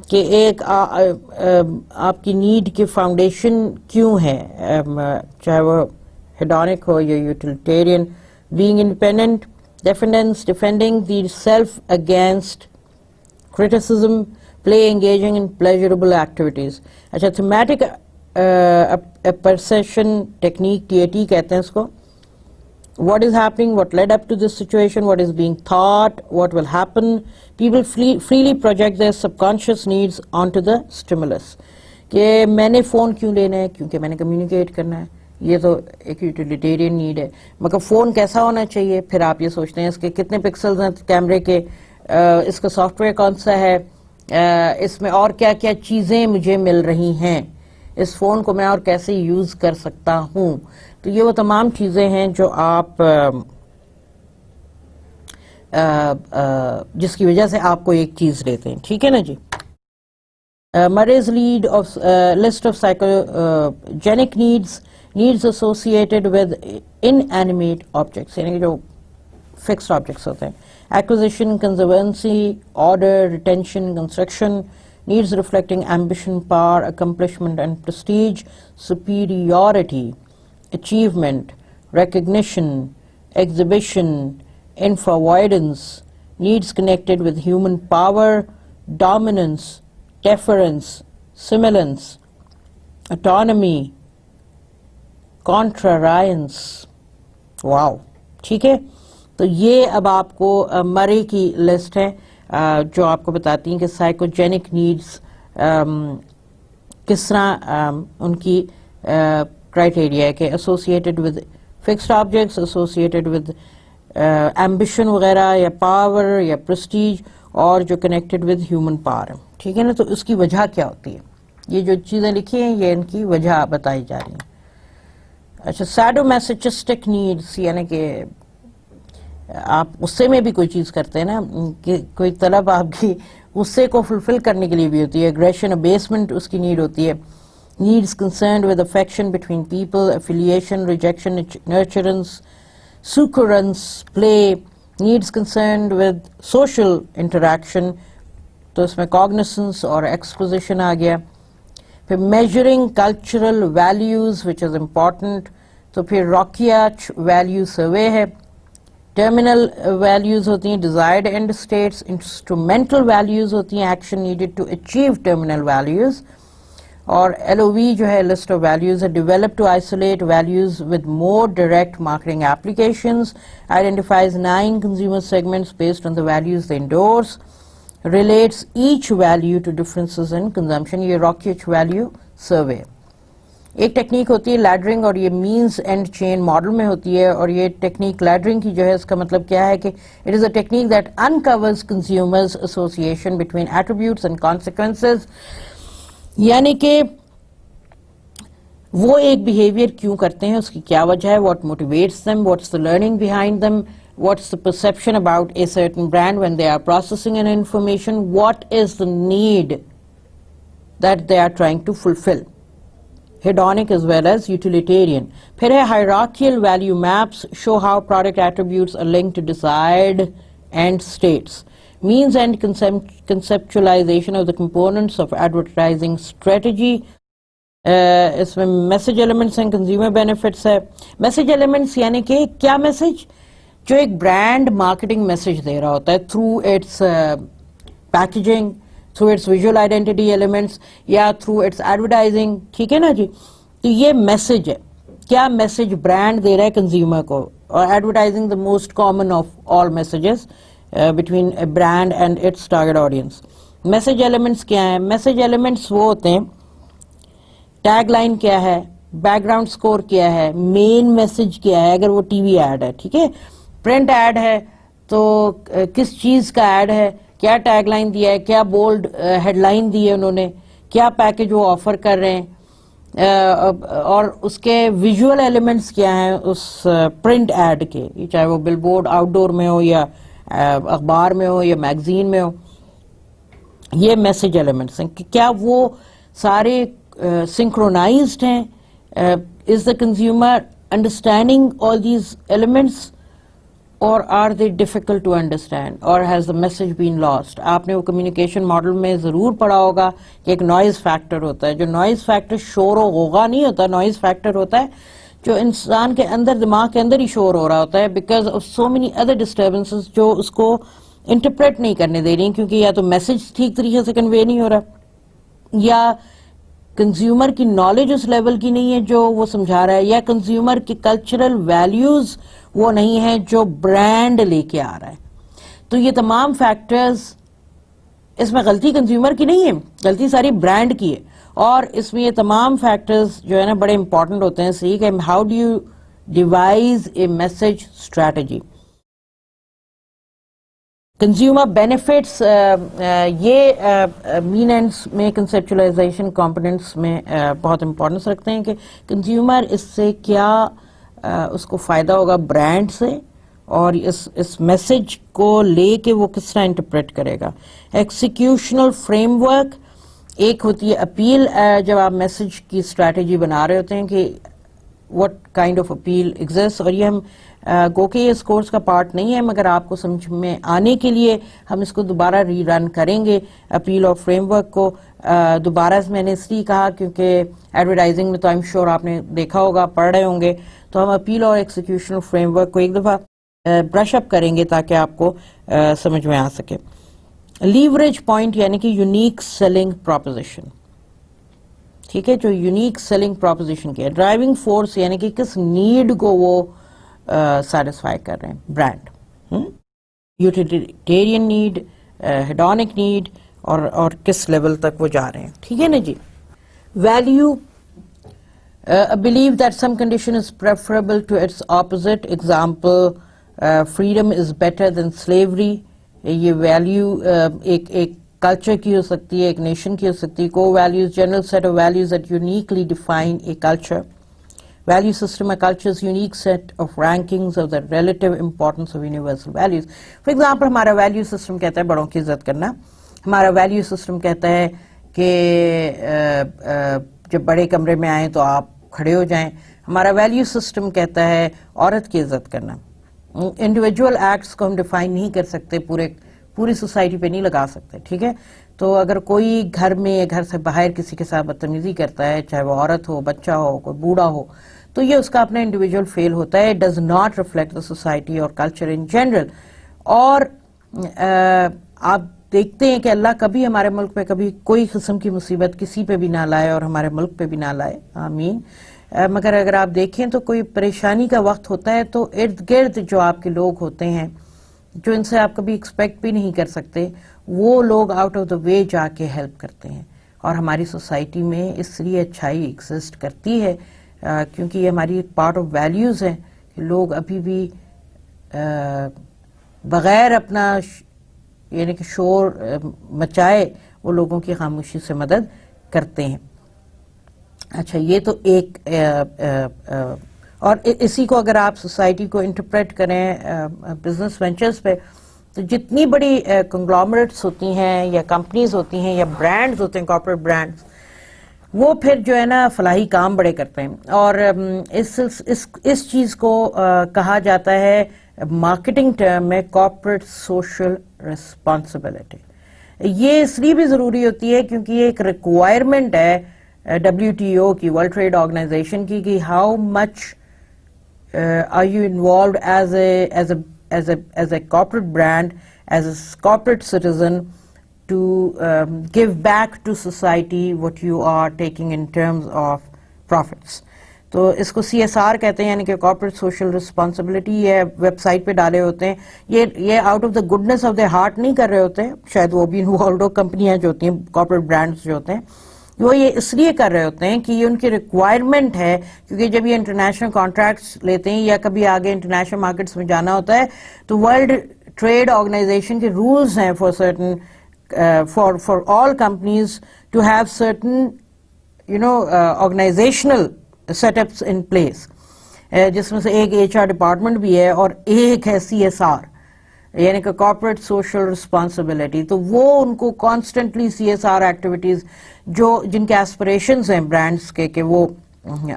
[SPEAKER 1] کہ ایک آپ کی نیڈ کی فاؤنڈیشن کیوں ہے چاہے وہ ہیڈونک ہو یا utilitarian. Being independent, defendance defending the self against criticism, play engaging in pleasurable activities. اچھا تھیمیٹک پرسیپشن ٹیکنیک TAT کہتے ہیں اس کو. What is happening, what led up to this situation, what is being thought, what will happen. People freely project their subconscious needs onto the stimulus. کہ میں نے phone کیوں لینا ہے؟ کیونکہ میں نے کمیونیکیٹ کرنا ہے. یہ تو ایک یوٹیلیٹیرین نیڈ ہے. مگر فون کیسا ہونا چاہیے؟ پھر آپ یہ سوچتے ہیں اس کے کتنے پکسلز ہیں کیمرے کے، اس کا سافٹ ویئر کون سا ہے، اس میں اور کیا کیا چیزیں مجھے مل رہی ہیں، اس فون کو میں اور کیسے یوز کر سکتا ہوں. تو یہ وہ تمام چیزیں ہیں جو آپ جس کی وجہ سے آپ کو ایک چیز لیتے ہیں. ٹھیک ہے نا جی. Murray's list of psychogenic needs associated with inanimate objects یعنی جو fixed objects ہوتے ہیں. Acquisition, conservancy, order, retention, construction. Needs reflecting ambition, power, accomplishment and prestige, superiority, achievement, recognition, exhibition, info-avoidance. Needs connected with human power, dominance, deference, similance, autonomy, contrariance. Wow. ٹھیک ہے. تو یہ اب آپ کو مرے کی لسٹ ہے جو آپ کو بتاتی ہیں کہ سائیکوجینک نیڈز کس طرح ان کی کرائٹیریا ہے کہ associated with fixed objects, associated with ambition وغیرہ یا پاور یا پرسٹیج اور جو کنیکٹڈ ود ہیومن پاور ہے. ٹھیک ہے نا. تو اس کی وجہ کیا ہوتی ہے؟ یہ جو چیزیں لکھی ہیں یہ ان کی وجہ بتائی جا رہی ہیں. اچھا, سیڈو میسوچسٹک نیڈس, یعنی کہ آپ غصے میں بھی کوئی چیز کرتے ہیں نا, کہ کوئی طلب آپ کی غصے کو فلفل کرنے کے لیے بھی ہوتی ہے. ایگریشن, ابیسمنٹ اس کی نیڈ ہوتی ہے. Needs concerned with affection between people, affiliation, rejection, nurturance, succorance, play. Needs concerned with social interaction, تو اس میں کاگنیسنس اور ایکسپوزیشن آ گیا. پھر measuring cultural values which is important, تو پھر راکیاچ ویلیو سروے ہے. ٹرمینل ویلیوز ہوتی ہیں desired end states. Instrumental values ہوتی ہیں action needed to achieve terminal values. اور ایل او وی جو ہے لسٹ آف ویلیوز ہے, develop to isolate values with more direct marketing applications, identifies 9 consumer segments based on the values they endorse, relates each value to differences in consumption. یہ Rokeach value survey. ایک technique ہوتی ہے لیڈرنگ, اور یہ means and chain model میں ہوتی ہے. اور یہ ٹیکنیک لیڈرنگ کی جو ہے اس کا مطلب کیا ہے کہ it is a technique that uncovers consumers association between attributes and consequences. یعنی کہ وہ ایک بیہیویئر کیوں کرتے ہیں, اس کی کیا وجہ ہے, what motivates them, what's the learning behind them, what's the perception about a certain brand when they are processing an information, what is the need that they are trying to fulfill. Hedonic as well as utilitarian. پھر ہے hierarchical value maps show how product attributes are linked to desired end states. Means and conceptualization of the components of advertising strategy. اس میں message elements ہیں, consumer benefits ہے. Message elements یعنی کہ کیا message, جو ایک برانڈ مارکیٹنگ میسج دے رہا ہوتا ہے through its packaging, through its visual identity elements, یا تھرو اٹس ایڈورٹائزنگ. ٹھیک ہے نا جی. تو یہ میسج ہے, کیا میسج برانڈ دے رہا ہے کنزیومر کو. اور advertising the most common of all messages between a brand and its target audience. Message elements کیا ہیں؟ میسج ایلیمنٹس وہ ہوتے ہیں, ٹیگ لائن کیا ہے, بیک گراؤنڈ اسکور کیا ہے, مین میسج کیا ہے اگر وہ ٹی وی ایڈ ہے, ٹھیک ہے, پرنٹ ایڈ ہے تو کس چیز کا ایڈ ہے, کیا ٹیگ لائن دیا ہے, کیا بولڈ ہیڈ لائن دی ہے انہوں نے, کیا پیکج وہ آفر کر رہے ہیں, اور اس کے ویژول ایلیمنٹس کیا ہیں اس پرنٹ ایڈ کے, چاہے وہ بل بورڈ آؤٹ ڈور میں ہو یا اخبار میں ہو یا میگزین میں ہو. یہ میسج ایلیمنٹس ہیں کہ کیا وہ سارے synchronized ہیں. Is the consumer understanding all these elements or are they difficult to understand or has the message been lost. آپ نے وہ کمیونیکیشن ماڈل میں ضرور پڑھا ہوگا کہ ایک نوائز فیکٹر ہوتا ہے. جو نوائز فیکٹر شور و غوغا نہیں ہوتا, نوائز فیکٹر ہوتا ہے جو انسان کے اندر, دماغ کے اندر ہی شور ہو رہا ہوتا ہے because of so many other disturbances جو اس کو انٹرپریٹ نہیں کرنے دے رہی, کیونکہ یا تو میسج ٹھیک طریقے سے کنوے نہیں ہو رہا, یا کنزیومر کی نالج اس لیول کی نہیں ہے جو وہ سمجھا رہا ہے, یا کنزیومر کی کلچرل ویلیوز وہ نہیں ہے جو برانڈ لے کے آ رہا ہے. تو یہ تمام فیکٹرز, اس میں غلطی کنزیومر کی نہیں ہے, غلطی ساری برانڈ کی ہے. اور اس میں یہ تمام فیکٹرز جو ہے نا بڑے امپورٹنٹ ہوتے ہیں. صحیح کہ how do you devise a message strategy. Consumer benefits, یہ مین اینڈس میں کنسیپچولائزیشن کمپوننٹس میں بہت امپورٹنس رکھتے ہیں کہ کنزیومر اس سے کیا اس کو فائدہ ہوگا برانڈ سے, اور اس میسج کو لے کے وہ کس طرح انٹرپریٹ کرے گا. ایکسیکیوشنل فریم ورک, ایک ہوتی ہے اپیل, جب آپ میسج کی اسٹریٹجی بنا رہے ہوتے ہیں کہ what kind of appeal exists. اور یہ ہم گو کہ اس کورس کا پارٹ نہیں ہے, مگر آپ کو سمجھ میں آنے کے لیے ہم اس کو دوبارہ ری رن کریں گے اپیل اور فریم ورک کو. دوبارہ میں نے اس لیے کہا کیونکہ ایڈورٹائزنگ میں تو آئی ایم شیور آپ نے دیکھا ہوگا, پڑھ رہے ہوں گے, تو ہم اپیل اور ایکسیکیوشن فریم ورک کو ایک دفعہ برش اپ کریں گے تاکہ آپ کو سمجھ میں آ سکے. لیوریج پوائنٹ یعنی کہ یونیک سیلنگ پروپوزیشن, ٹھیک ہے, جو یونیک سیلنگ پروپوزیشن کی ہے. ڈرائیونگ فورس یعنی کہ کس نیڈ کو وہ سیٹسفائی کر رہے ہیں brand. Utilitarian need, hedonic need, اور کس لیول تک وہ جا رہے ہیں. ٹھیک ہے نا جی. Value, a belief that some condition is preferable to its opposite. Example, freedom is better than slavery. یہ ویلیو ایک کلچر کی ہو سکتی ہے, ایک نیشن کی ہو سکتی ہے. Core values, general set of values that uniquely define a culture. Value system, a culture's unique set of rankings of the relative importance of universal values. For example, ہمارا value system کہتا ہے بڑوں کی عزت کرنا. ہمارا ویلیو سسٹم کہتا ہے کہ جب بڑے کمرے میں آئیں تو آپ کھڑے ہو جائیں. ہمارا ویلیو سسٹم کہتا ہے عورت کی عزت کرنا. انڈیویجول ایکٹس کو ہم ڈیفائن نہیں کر سکتے, پوری سوسائٹی پہ نہیں لگا سکتے, ٹھیک ہے. تو اگر کوئی گھر میں یا گھر سے باہر کسی کے ساتھ بدتمیزی کرتا ہے, چاہے وہ عورت ہو, بچہ ہو, کوئی بوڑھا ہو, تو یہ اس کا اپنا انڈیویجول فیل ہوتا ہے. It does not reflect the society or culture in general. اور آپ دیکھتے ہیں کہ اللہ کبھی ہمارے ملک پہ کبھی کوئی قسم کی مصیبت کسی پہ بھی نہ لائے اور ہمارے ملک پہ بھی نہ لائے, آمین. مگر اگر آپ دیکھیں تو کوئی پریشانی کا وقت ہوتا ہے تو ارد گرد جو آپ کے لوگ ہوتے ہیں جو ان سے آپ کبھی ایکسپیکٹ بھی نہیں کر سکتے, وہ لوگ آؤٹ آف دا وے جا کے ہیلپ کرتے ہیں. اور ہماری سوسائٹی میں اس لیے اچھائی ایگزسٹ کرتی ہے کیونکہ یہ ہماری پارٹ آف ویلیوز ہیں کہ لوگ ابھی بھی بغیر اپنا یعنی کہ شور مچائے وہ لوگوں کی خاموشی سے مدد کرتے ہیں. اچھا, یہ تو ایک اور اسی کو اگر آپ سوسائٹی کو انٹرپریٹ کریں بزنس وینچرز پہ, تو جتنی بڑی کنگلومریٹس ہوتی ہیں یا کمپنیز ہوتی ہیں یا برانڈز ہوتے ہیں, کارپوریٹ برانڈز, وہ پھر جو ہے نا فلاحی کام بڑے کرتے ہیں. اور اس چیز کو کہا جاتا ہے مارکیٹنگ ٹرم میں کارپوریٹ سوشل ریسپانسبلٹی. یہ اس لیے بھی ضروری ہوتی ہے کیونکہ یہ ایک ریکوائرمنٹ ہے WTO کی, ورلڈ ٹریڈ آرگنائزیشن کی, کہ how much are you involved as a corporate brand, as a corporate citizen, to give back to society what you are taking in terms of profits. تو اس کو CSR کہتے ہیں, یعنی کہ corporate social responsibility. یہ web site پہ ڈالے ہوتے ہیں, یہ out of the goodness of the heart نہیں کر رہے ہوتے ہیں, شاید وہ بھی انوالوڈ ہو, کمپنیاں جو ہوتی ہیں, کارپوریٹ برانڈز جو ہوتے ہیں, وہ یہ اس لیے کر رہے ہوتے ہیں کہ یہ ان کی ریکوائرمنٹ ہے. کیونکہ جب یہ انٹرنیشنل کانٹریکٹس لیتے ہیں یا کبھی آگے انٹرنیشنل مارکیٹس میں جانا ہوتا ہے, تو ورلڈ ٹریڈ آرگنائزیشن کے رولز ہیں for certain for all companies to have certain organizational setups in place, جس میں سے ایک HR ڈپارٹمنٹ بھی ہے اور ایک ہے CSR, یعنی کہ کارپوریٹ سوشل رسپانسبلٹی. تو وہ ان کو کانسٹنٹلی CSR ایکٹیویٹیز جن کے ایسپریشنز ہیں برانڈز کے کہ وہ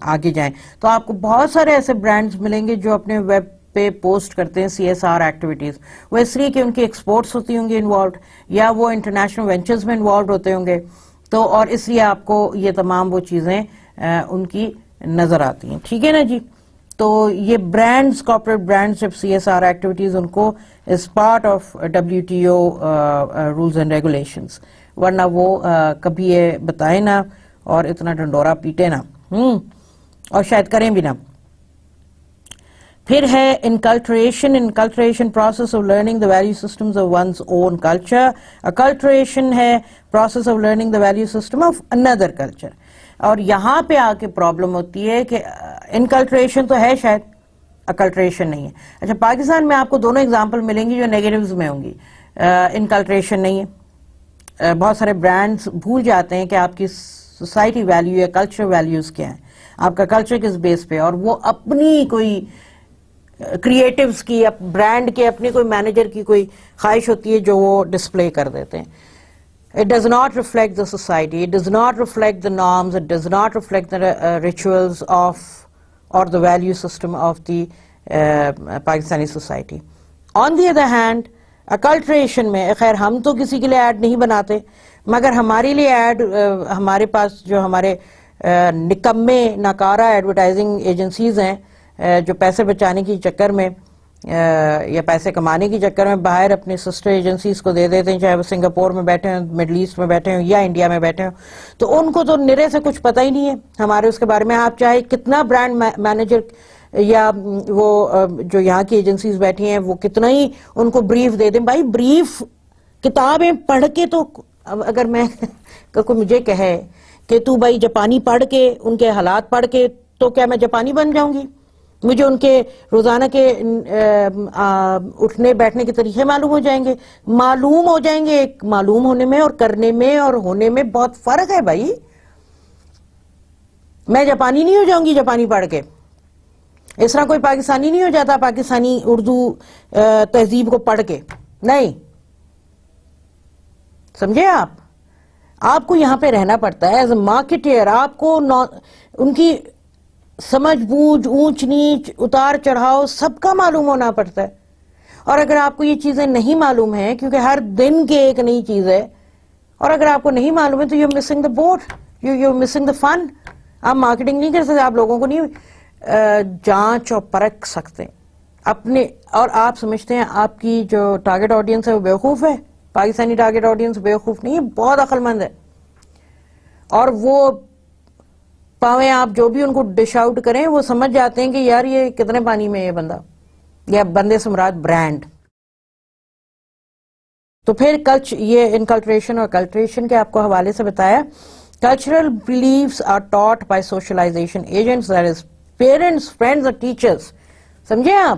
[SPEAKER 1] آگے جائیں. تو آپ کو بہت سارے ایسے برانڈز ملیں گے جو اپنے ویب پہ پوسٹ کرتے ہیں CSR ایکٹیویٹیز. وہ اس لیے کہ ان کی ایکسپورٹس ہوتی ہوں گی انوالوڈ, یا وہ انٹرنیشنل وینچرز میں انوالوڈ ہوتے ہوں گے, تو اور اس لیے آپ کو یہ تمام وہ چیزیں ان کی نظر آتی ہیں, ٹھیک ہے نا جی. تو یہ برانڈز, کارپوریٹ برانڈز جب CSR ایکٹیویٹیز ان کو as part of WTO rules and regulations, ورنہ وہ کبھی یہ بتائیں نا اور اتنا ڈنڈورا پیٹے نا, اور شاید کریں بھی نا. پھر ہے enculturation process of learning the value systems of one's own culture. Acculturation ہے process of learning the value system of another culture. اور یہاں پہ آ کے پرابلم ہوتی ہے کہ انکلٹریشن تو ہے, شاید اکلٹریشن نہیں ہے. اچھا, پاکستان میں آپ کو دونوں اگزامپل ملیں گی جو نیگیٹوز میں ہوں گی. انکلٹریشن نہیں ہے, بہت سارے برانڈز بھول جاتے ہیں کہ آپ کی سوسائٹی ویلیو یا کلچر ویلیوز کیا ہیں, آپ کا کلچر کس بیس پہ, اور وہ اپنی کوئی کریٹیوز کی, برانڈ کے اپنی کوئی مینیجر کی کوئی خواہش ہوتی ہے جو وہ ڈسپلے کر دیتے ہیں. It does not reflect the society, it does not reflect the norms, it does not reflect the rituals of or the value system of the Pakistani society. On the other hand, acculturation میں خیر ہم تو کسی کے لیے add نہیں بناتے, مگر ہمارے لیے ایڈ, ہمارے پاس جو ہمارے نکمے ناکارہ ایڈورٹائزنگ ایجنسیز ہیں جو پیسے بچانے کی چکر میں یا پیسے کمانے کی چکر میں باہر اپنے سسٹر ایجنسیز کو دے دیتے ہیں, چاہے وہ سنگاپور میں بیٹھے ہوں, مڈل ایسٹ میں بیٹھے ہوں یا انڈیا میں بیٹھے ہوں, تو ان کو تو نرے سے کچھ پتہ ہی نہیں ہے ہمارے اس کے بارے میں. آپ چاہے کتنا برانڈ مینیجر یا وہ جو یہاں کی ایجنسیز بیٹھی ہیں وہ کتنا ہی ان کو بریف دے دیں, بھائی بریف کتابیں پڑھ کے, تو اگر میں کوئی مجھے کہے کہ تو بھائی جاپانی پڑھ کے, ان کے حالات پڑھ کے, تو کیا میں جاپانی بن جاؤں گی؟ مجھے ان کے روزانہ کے اٹھنے بیٹھنے کے طریقے معلوم ہو جائیں گے. ایک معلوم ہونے میں اور کرنے میں اور ہونے میں بہت فرق ہے بھائی. میں جاپانی نہیں ہو جاؤں گی جاپانی پڑھ کے, اس طرح کوئی پاکستانی نہیں ہو جاتا پاکستانی اردو تہذیب کو پڑھ کے, نہیں. سمجھے آپ کو یہاں پہ رہنا پڑتا ہے ایز اے مارکیٹر. آپ کو ان کی سمجھ بوجھ, اونچ نیچ, اتار چڑھاؤ سب کا معلوم ہونا پڑتا ہے. اور اگر آپ کو یہ چیزیں نہیں معلوم ہیں, کیونکہ ہر دن کی ایک نئی چیز ہے, اور اگر آپ کو نہیں معلوم ہے تو you're missing the boat, you're missing the fun. آپ مارکیٹنگ نہیں کر سکتے, آپ لوگوں کو نہیں جانچ اور پرکھ سکتے اپنے. اور آپ سمجھتے ہیں آپ کی جو ٹارگٹ آڈینس ہے وہ بیوقوف ہے. پاکستانی ٹارگٹ آڈینس بیوقوف نہیں ہے, بہت عقل مند ہے. اور وہ پاویں آپ جو بھی ان کو ڈش آؤٹ کریں وہ سمجھ جاتے ہیں کہ یار یہ کتنے پانی میں یہ بندہ, یا بندے سے مراد برانڈ. تو پھر یہ انکلٹریشن اور کلٹریشن کے آپ کو حوالے سے بتایا. Cultural beliefs are taught by socialisation agents, that is parents, friends اور ٹیچرز. سمجھے آپ,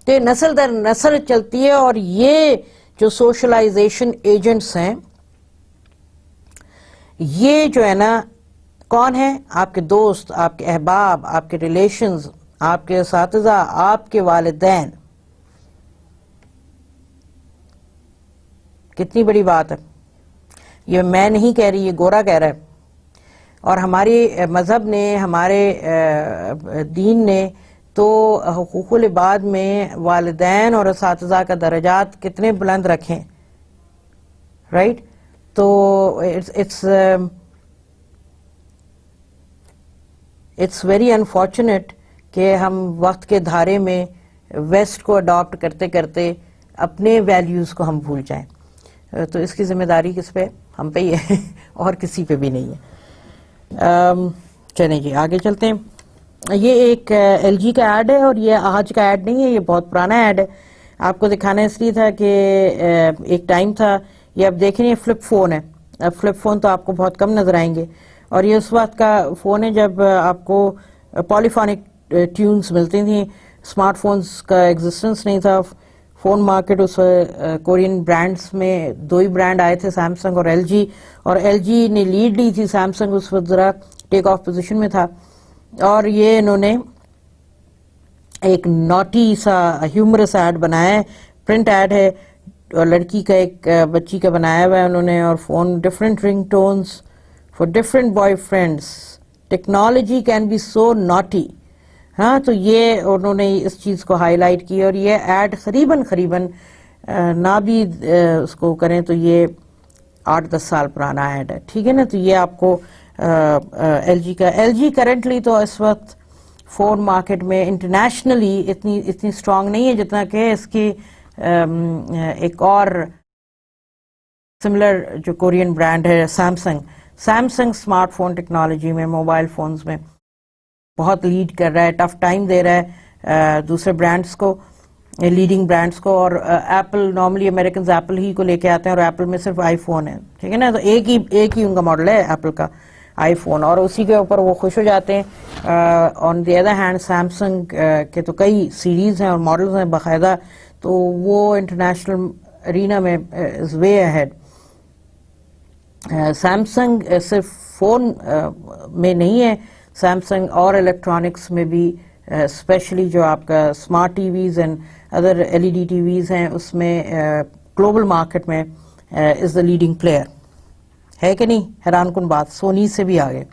[SPEAKER 1] تو نسل در نسل چلتی ہے. اور یہ جو سوشلائزیشن ایجنٹس ہیں یہ جو ہے نا کون ہیں؟ آپ کے دوست, آپ کے احباب, آپ کے ریلیشنز, آپ کے اساتذہ, آپ کے والدین. کتنی بڑی بات ہے یہ, میں نہیں کہہ رہی, یہ گورا کہہ رہا ہے. اور ہمارے مذہب نے, ہمارے دین نے تو حقوق العباد میں والدین اور اساتذہ کا درجات کتنے بلند رکھیں, رائٹ. تو اٹس ویری انفارچونیٹ کہ ہم وقت کے دھارے میں ویسٹ کو اڈاپٹ کرتے کرتے اپنے ویلیوز کو ہم بھول جائیں. تو اس کی ذمہ داری کس پہ؟ ہم پہ ہی ہے اور کسی پہ بھی نہیں ہے. چلیں جی آگے چلتے ہیں. یہ ایک ایل جی کا ایڈ ہے, اور یہ آج کا ایڈ نہیں ہے, یہ بہت پرانا ایڈ ہے. آپ کو دکھانا اس لیے تھا کہ ایک ٹائم تھا, یہ آپ دیکھ رہے ہیں فلپ فون ہے. اب فلپ فون تو آپ کو بہت کم نظر آئیں گے, اور یہ اس وقت کا فون ہے جب آپ کو پالیفونک ٹیونز ملتی تھیں. اسمارٹ فونز کا ایگزسٹنس نہیں تھا. فون مارکیٹ اس کورین برانڈز میں دو ہی برانڈ آئے تھے, سیمسنگ اور ایل جی. اور ایل جی نے لیڈ لی تھی, سیمسنگ اس وقت ذرا ٹیک آف پوزیشن میں تھا. اور یہ انہوں نے ایک نوٹی سا ہیومرس ایڈ بنایا ہے, پرنٹ ایڈ ہے, اور لڑکی کا ایک بچی کا بنایا ہوا ہے انہوں نے. اور phone different ring tones for different boyfriends, technology can be so naughty. ہاں, تو یہ انہوں نے اس چیز کو ہائی لائٹ کی. اور یہ ایڈ قریباً نہ بھی اس کو کریں تو یہ 8-10 سال پرانا ایڈ ہے, ٹھیک ہے نا. تو یہ آپ کو ایل جی کرنٹلی تو اس وقت فون مارکیٹ میں انٹرنیشنلی اتنی اسٹرانگ نہیں ہے جتنا کہ اس کی ایک اور سملر جو کورین برانڈ ہے سیمسنگ اسمارٹ فون ٹیکنالوجی میں, موبائل فونز میں بہت لیڈ کر رہا ہے, ٹف ٹائم دے رہا ہے دوسرے برانڈز کو, لیڈنگ برانڈز کو. اور ایپل, نارملی امریکنز ایپل ہی کو لے کے آتے ہیں, اور ایپل میں صرف آئی فون ہے, ٹھیک ہے نا. تو ایک ہی ان کا ماڈل ہے ایپل کا, آئی فون, اور اسی کے اوپر وہ خوش ہو جاتے ہیں. آن دی ادر ہینڈ سیمسنگ کے تو کئی سیریز ہیں اور ماڈلز ہیں باقاعدہ, تو وہ انٹرنیشنل ارینا میں از وے اہیڈ. سیمسنگ صرف فون میں نہیں ہے, سیمسنگ اور الیکٹرانکس میں بھی, اسپیشلی جو آپ کا smart TVs and other L E D TVs ہیں اس میں گلوبل مارکیٹ میں از دا لیڈنگ پلیئر ہے کہ نہیں. حیران کن بات, سونی سے بھی آگے.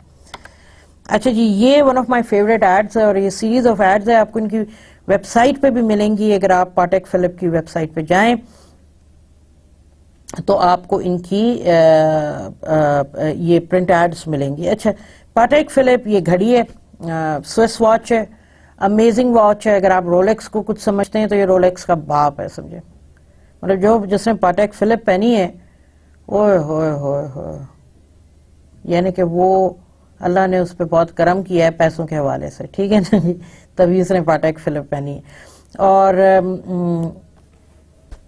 [SPEAKER 1] اچھا جی, یہ one of my favourite ads ہے, اور یہ سیریز آف ایڈز ہے, آپ کو ان کی ویب سائٹ پہ بھی ملیں گی. اگر آپ پاٹیک فلپ کی ویب سائٹ پہ جائیں تو آپ کو ان کی یہ پرنٹ ایڈز ملیں گی. اچھا, پاٹیک فلپ یہ گھڑی ہے, سوئس واچ ہے, امیزنگ واچ ہے. اگر آپ رولیکس کو کچھ سمجھتے ہیں تو یہ رولیکس کا باپ ہے, سمجھے. مطلب جو جس نے پاٹیک فلپ پہنی ہے, اوئے ہوئے ہوئے ہوئے, یعنی کہ وہ اللہ نے اس پہ بہت کرم کیا ہے پیسوں کے حوالے سے, ٹھیک ہے نا جی, تبھی اس نے پاٹیک فلپ پہنی ہے. اور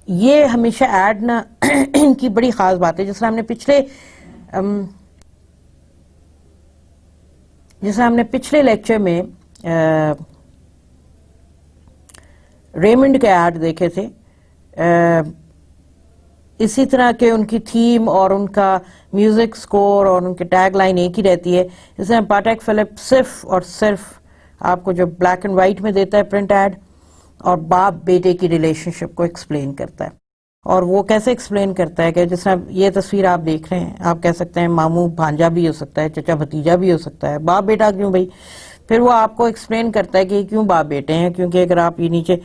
[SPEAKER 1] یہ ہمیشہ ایڈ نا ان کی بڑی خاص بات ہے. جس طرح ہم نے پچھلے لیکچر میں ریمنڈ کے ایڈ دیکھے تھے، اسی طرح کے ان کی تھیم اور ان کا میوزک سکور اور ان کی ٹیگ لائن ایک ہی رہتی ہے. اس میں پاٹیک فلپ صرف اور صرف آپ کو جو بلیک اینڈ وائٹ میں دیتا ہے پرنٹ ایڈ، اور باپ بیٹے کی ریلیشن شپ کو ایکسپلین کرتا ہے. اور وہ کیسے ایکسپلین کرتا ہے کہ جس طرح یہ تصویر آپ دیکھ رہے ہیں، آپ کہہ سکتے ہیں ماموں بھانجا بھی ہو سکتا ہے، چچا بھتیجا بھی ہو سکتا ہے، باپ بیٹا کیوں بھائی؟ پھر وہ آپ کو ایکسپلین کرتا ہے کہ یہ کیوں باپ بیٹے ہیں، کیونکہ اگر آپ یہ نیچے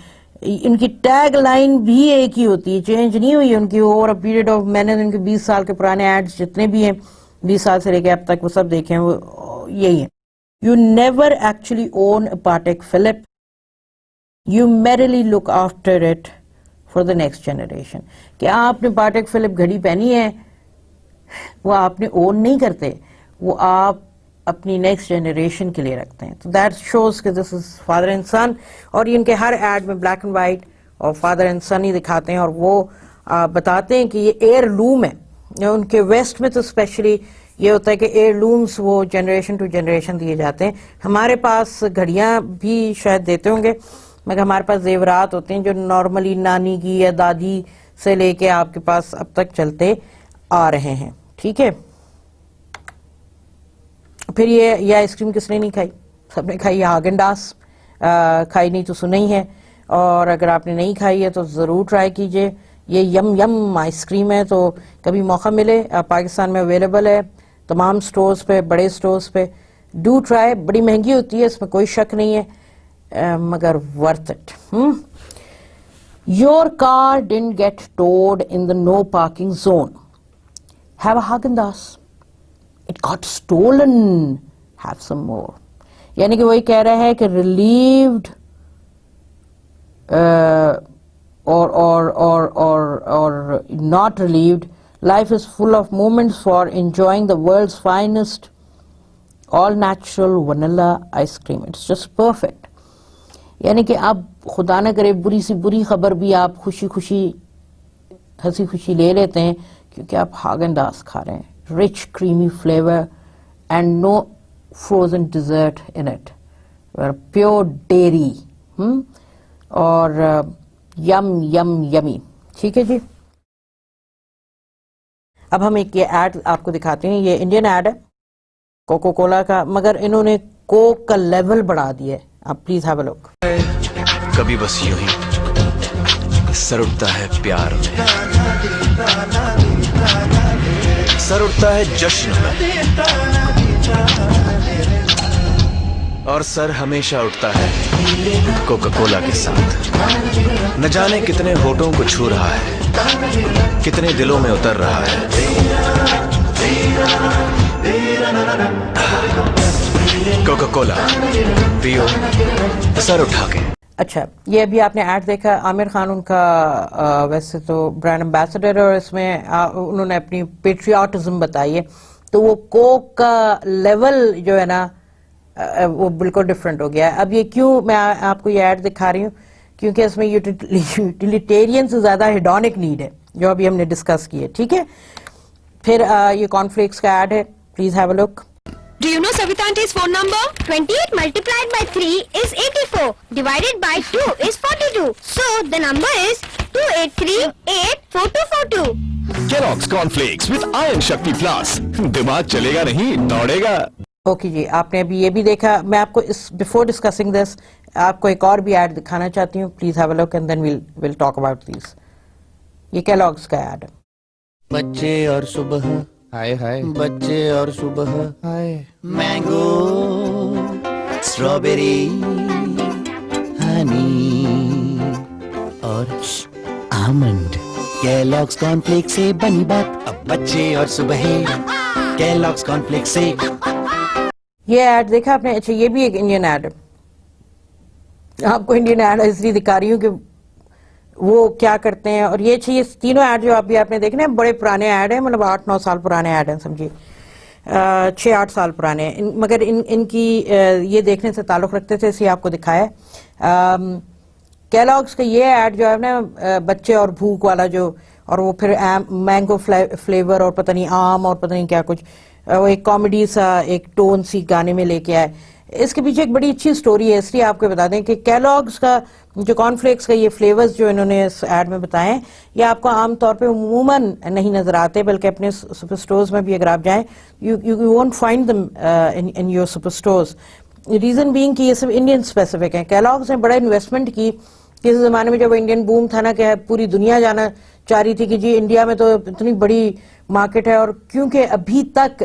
[SPEAKER 1] ان کی ٹیگ لائن بھی ایک ہی ہوتی ہے، چینج نہیں ہوئی ان کی اوور اے پیریڈ آف. میں نے ان کے 20 سال کے پرانے ایڈز جتنے بھی ہیں 20 سال سے لے کے اب تک وہ سب دیکھے ہیں، وہ یہی ہیں. You never actually own a Patek Philippe. You merely look after it for the next generation. کہ آپ نے پاٹیک فلپ گھڑی پہنی ہے، وہ آپ نے اون نہیں کرتے، وہ آپ اپنی نیکسٹ جنریشن کے لیے رکھتے ہیں. تو دیٹ شوز کہ دس از فادر اینڈ سن. اور ان کے ہر ایڈ میں بلیک اینڈ وائٹ اور فادر اینڈ سن ہی دکھاتے ہیں، اور وہ بتاتے ہیں کہ یہ ایئر لوم ہے. ان کے ویسٹ میں تو اسپیشلی یہ ہوتا ہے کہ ایئر لومز وہ جنریشن ٹو جنریشن دیے جاتے ہیں. ہمارے پاس گھڑیاں بھی شاید دیتے ہوں گے، مگر ہمارے پاس زیورات ہوتے ہیں جو نارملی نانی کی یا دادی سے لے کے آپ کے پاس اب تک چلتے آ رہے ہیں. ٹھیک ہے. پھر یہ آئس کریم کس نے نہیں کھائی؟ سب نے کھائی. ہاگن ڈاس کھائی نہیں تو سنا ہی ہے، اور اگر آپ نے نہیں کھائی ہے تو ضرور ٹرائی کیجئے. یہ یم یم آئس کریم ہے، تو کبھی موقع ملے پاکستان میں اویلیبل ہے تمام سٹورز پہ، بڑے سٹورز پہ. Do try. بڑی مہنگی ہوتی ہے، اس میں کوئی شک نہیں ہے، مگر worth it. Your car didn't get towed in the no parking zone. Have a Haagen-Dazs. It got stolen. Have some more. یعنی کہ وہی کہہ رہا ہے کہ relieved or not relieved, life is full of moments for enjoying the world's finest all natural vanilla ice cream. It's just perfect. یعنی کہ اب خدا نہ کرے بری سی بری خبر بھی آپ خوشی خوشی ہنسی خوشی لے لیتے ہیں، کیونکہ آپ ہاگن ڈاس کھا رہے ہیں. Rich creamy flavour and no frozen dessert in it, pure dairy, اور یم یم یمی. ٹھیک ہے جی. اب ہم ایک یہ ایڈ آپ کو دکھاتے ہیں. یہ انڈین ایڈ ہے کوکو کولا کا، مگر انہوں نے کوک کا لیول بڑھا دیا ہے. آپ پلیز ہیو اے لک.
[SPEAKER 2] کبھی بس یوں ہی سر اٹھتا ہے پیار میں، سر اٹھتا ہے جشن میں، اور سر ہمیشہ اٹھتا ہے کوکا کولا کے ساتھ. نہ جانے کتنے ہونٹوں کو چھو رہا ہے، کتنے دلوں میں اتر رہا ہے. کوکا کولا پیو سر اٹھا کے.
[SPEAKER 1] اچھا، یہ ابھی آپ نے ایڈ دیکھا. عامر خان ان کا ویسے تو برانڈ امبیسڈر ہے، اور اس میں انہوں نے اپنی پیٹریاٹزم بتائی ہے. تو وہ کوک کا لیول جو ہے نا وہ بالکل ڈفرینٹ ہو گیا ہے. اب یہ کیوں میں آپ کو یہ ایڈ دکھا رہی ہوں؟ کیونکہ اس میں یوٹیلیٹیرین سے زیادہ ہیڈونک نیڈ ہے، جو ابھی ہم نے ڈسکس کی ہے. ٹھیک ہے. پھر یہ کارن فلیکس کا ایڈ ہے. Please have a look.
[SPEAKER 3] Do you know Savita Auntie's phone number? 28 multiplied by 3 is 84. Divided by 2 is 42. So the number is 28384242.
[SPEAKER 4] Kellogg's Cornflakes with Iron Shakti Plus. دماغ چلے گا نہیں، دوڑے گا.
[SPEAKER 1] اوکے جی. آپ نے ابھی یہ بھی دیکھا. میں آپ کو اس بفور ڈسکسنگ دس آپ کو ایک اور بھی ایڈ دکھانا چاہتی ہوں. Please have a look and then we'll talk about these. یہ کیلوگز کا ایڈ ہے.
[SPEAKER 5] بچے اور صبح ہائے ہائے، بچے اور صبح ہائے، مینگو اسٹرابیری ہنی اور آمنڈ. کیلوگز کارن فلیکس سے بنی بات، اب بچے اور صبح کیلوگز کارن فلیکس سے.
[SPEAKER 1] یہ ایڈ دیکھا آپ نے؟ اچھا، یہ بھی ایک انڈین ایڈ ہے. آپ کو انڈین ایڈ اس لیے دکھا رہی ہوں کہ وہ کیا کرتے ہیں. اور یہ تینوں ایڈ جو ابھی آپ نے دیکھنا ہے بڑے پرانے ایڈ ہیں، مطلب 8-9 سال پرانے ایڈ ہیں، سمجھیے 6-8 سال پرانے ہیں. مگر ان کی یہ دیکھنے سے تعلق رکھتے تھے، اس لیے آپ کو دکھایا. کیلوگز کا یہ ایڈ جو ہے نا بچے اور بھوک والا، جو اور وہ پھر مینگو فلیور اور پتہ نہیں آم اور پتہ نہیں کیا کچھ، وہ ایک کامیڈی سا ایک ٹون سی گانے میں لے کے آئے. اس کے پیچھے ایک بڑی اچھی سٹوری ہے, اس لیے آپ کو بتا دیں کہ کیلوگز کا جو کارن فلیکس کا یہ فلیورز جو انہوں نے اس ایڈ میں بتائے ہیں, یہ آپ کو عام طور پہ عموماً نہیں نظر آتے, بلکہ اپنے سپر اسٹورز میں بھی اگر آپ جائیں you won't find them in your super stores. Reason being کہ یہ سب انڈین اسپیسیفک ہیں. کیلوگز نے بڑا انویسٹمنٹ کی کسی زمانے میں جب انڈین بوم تھا نا, کہ پوری دنیا جانا چاہ رہی تھی کہ جی انڈیا میں تو اتنی بڑی مارکیٹ ہے, اور کیونکہ ابھی تک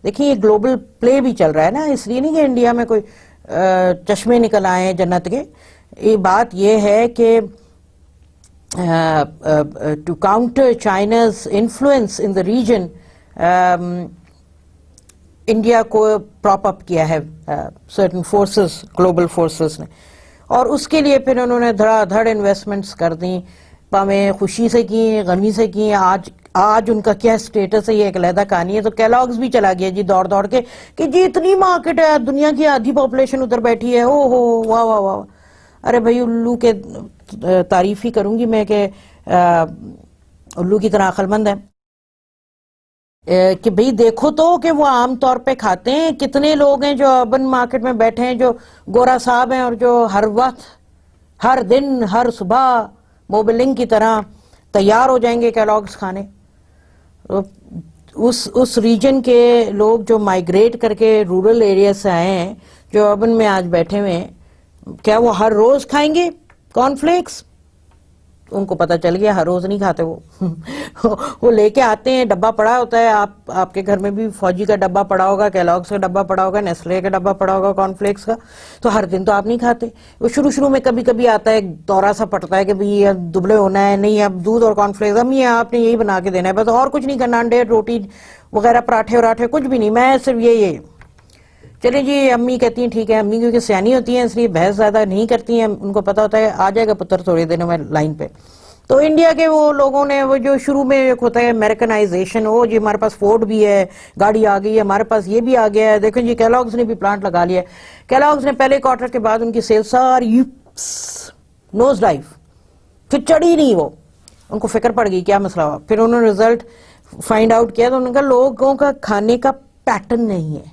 [SPEAKER 1] دیکھیں یہ گلوبل پلے بھی چل رہا ہے نا, اس لیے نہیں کہ انڈیا میں کوئی چشمے نکل آئے ہیں جنت کے. یہ بات یہ ہے کہ to counter China's influence in the region India کو پراپ اپ کیا ہے سرٹن فورسز, گلوبل فورسز نے, اور اس کے لیے پھر انہوں نے دھڑا دھڑ انویسٹمنٹس کر دیں, پامیں خوشی سے کی, غمی سے کی. آج ان کا کیا سٹیٹس ہے یہ ایک علیحدہ کہانی ہے. تو کیلوگز بھی چلا گیا جی دوڑ دوڑ کے کہ جی اتنی مارکیٹ ہے, دنیا کی آدھی پاپولیشن ادھر بیٹھی ہے, او ہو واہ واہ واہ. ارے بھائی الو کے تعریف ہی کروں گی میں کہ الو کی طرح عقل مند ہے, کہ بھئی دیکھو تو کہ وہ عام طور پہ کھاتے ہیں. کتنے لوگ ہیں جو اربن مارکیٹ میں بیٹھے ہیں جو گورا صاحب ہیں, اور جو ہر وقت ہر دن ہر صبح موبلنگ کی طرح تیار ہو جائیں گے کیلوگز کھانے. اس ریجن کے لوگ جو مائیگریٹ کر کے رورل ایریا سے آئے ہیں, جو اربن میں آج بیٹھے ہوئے ہیں, کیا وہ ہر روز کھائیں گے کارن فلیکس؟ ان کو پتہ چل گیا ہر روز نہیں کھاتے وہ لے کے آتے ہیں, ڈبہ پڑا ہوتا ہے. آپ کے گھر میں بھی فوجی کا ڈبہ پڑا ہوگا, کیلوگز کا ڈبہ پڑا ہوگا, نیسلے کا ڈبہ پڑا ہوگا کارن فلیکس کا. تو ہر دن تو آپ نہیں کھاتے. وہ شروع میں کبھی کبھی آتا ہے, ایک دورہ سا پڑتا ہے کہ بھئی دبلے ہونا ہے, نہیں اب دودھ اور کارن فلیکس امی آپ نے یہی بنا کے دینا ہے, بس اور کچھ نہیں کرنا, انڈے روٹی وغیرہ پراٹھے وراٹھے کچھ بھی نہیں, میں صرف یہ چلیں جی. امی کہتی ہیں ٹھیک ہے, امی کیونکہ سیانی ہوتی ہیں اس لیے بحث زیادہ نہیں کرتی ہیں, ان کو پتا ہوتا ہے آ جائے گا پتر تھوڑے دنوں میں لائن پہ. تو انڈیا کے وہ لوگوں نے وہ جو شروع میں ایک ہوتا ہے امریکنائزیشن, ہو جی ہمارے پاس فورڈ بھی ہے, گاڑی آ گئی ہے, ہمارے پاس یہ بھی آ گیا ہے, دیکھیں جی کیلوگز نے بھی پلانٹ لگا لیا ہے. کیلوگز نے پہلے کوارٹر کے بعد ان کی سیل ساری نوز ڈائیو, پھر چڑھی نہیں, وہ ان کو فکر پڑ گئی کیا مسئلہ ہوا. پھر انہوں نے رزلٹ فائنڈ آؤٹ کیا, تو انہوں نے کہا لوگوں کا کھانے کا پیٹرن نہیں ہے.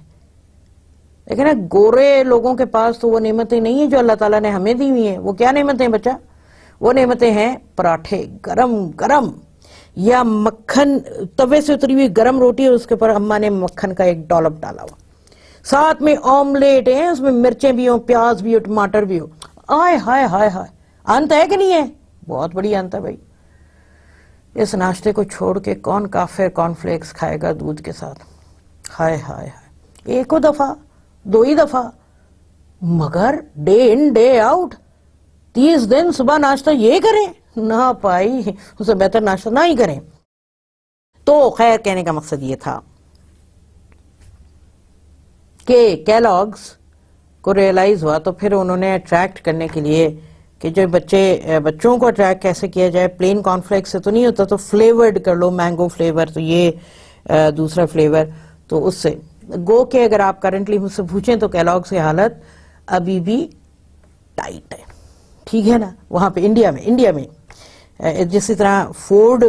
[SPEAKER 1] لیکن نا گورے لوگوں کے پاس تو وہ نعمتیں نہیں ہیں جو اللہ تعالیٰ نے ہمیں دی ہوئی ہیں. وہ کیا نعمتیں ہیں بچہ؟ وہ نعمتیں ہیں پراٹھے گرم گرم, یا مکھن توے سے اتری ہوئی گرم روٹی, اور اس کے اوپر اماں نے مکھن کا ایک ڈولپ ڈالا ہوا, ساتھ میں آملیٹ ہیں, اس میں مرچیں بھی ہوں, پیاز بھی ہو, ٹماٹر بھی ہو. آئے ہائے ہائے ہائے, انت ہے کہ نہیں ہے؟ بہت بڑی انت ہے بھائی. اس ناشتے کو چھوڑ کے کون کافر کارن فلیکس کھائے گا دودھ کے ساتھ؟ ہائے ہائے ہائے, ایک دفعہ دو ہی دفعہ, مگر ڈے ان ڈے آؤٹ 30 دن صبح ناشتہ یہ کریں نہ پائی, اسے بہتر ناشتہ نہ ہی کریں. تو خیر کہنے کا مقصد یہ تھا کہ کیلوگز کو ریئلائز ہوا, تو پھر انہوں نے اٹریکٹ کرنے کے لیے کہ جو بچوں کو اٹریکٹ کیسے کیا جائے, پلین کارن فلیکس سے تو نہیں ہوتا, تو فلیورڈ کر لو, مینگو فلیور, تو یہ دوسرا فلیور. تو اس سے گو کہ اگر آپ کرنٹلی مجھ سے پوچھیں تو کیلوگز کی حالت ابھی بھی ٹائٹ ہے, ٹھیک ہے نا. وہاں پہ انڈیا میں جسی طرح فورڈ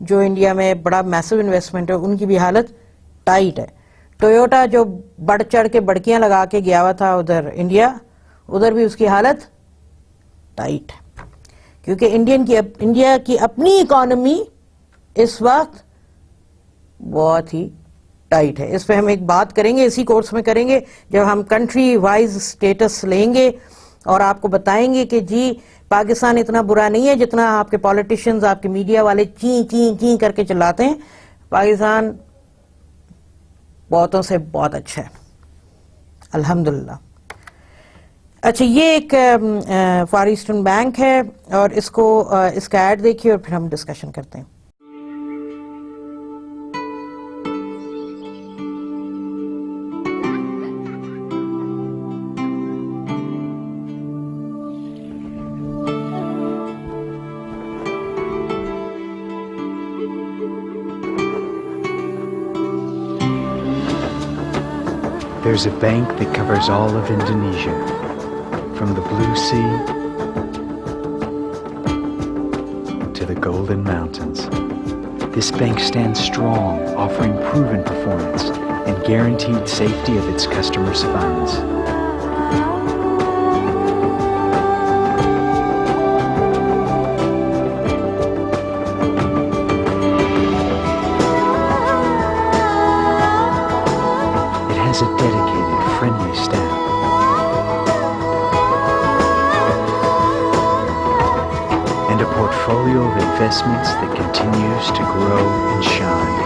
[SPEAKER 1] جو انڈیا میں بڑا میسو انویسٹمنٹ ہے, ان کی بھی حالت ٹائٹ ہے. ٹویوٹا جو بڑھ چڑھ کے بڑکیاں لگا کے گیا ہوا تھا ادھر انڈیا, ادھر بھی اس کی حالت ٹائٹ ہے, کیونکہ انڈیا کی اپنی اکانومی اس وقت بہت ہی ٹائٹ ہے. اس پہ ہم ایک بات کریں گے, اسی کورس میں کریں گے, جب ہم کنٹری وائز سٹیٹس لیں گے اور آپ کو بتائیں گے کہ جی پاکستان اتنا برا نہیں ہے جتنا آپ کے پولیٹیشنز, آپ کے میڈیا والے چین چین چین کر کے چلاتے ہیں. پاکستان بہتوں سے بہت اچھا ہے الحمدللہ. اچھا, یہ ایک فار ایسٹرن بینک ہے, اور اس کا ایڈ دیکھیے اور پھر ہم ڈسکشن کرتے ہیں.
[SPEAKER 6] There's a bank that covers all of Indonesia, from the Blue Sea to the Golden Mountains. This bank stands strong, offering proven performance and guaranteed safety of its customers' funds. investments that continues to grow and shine.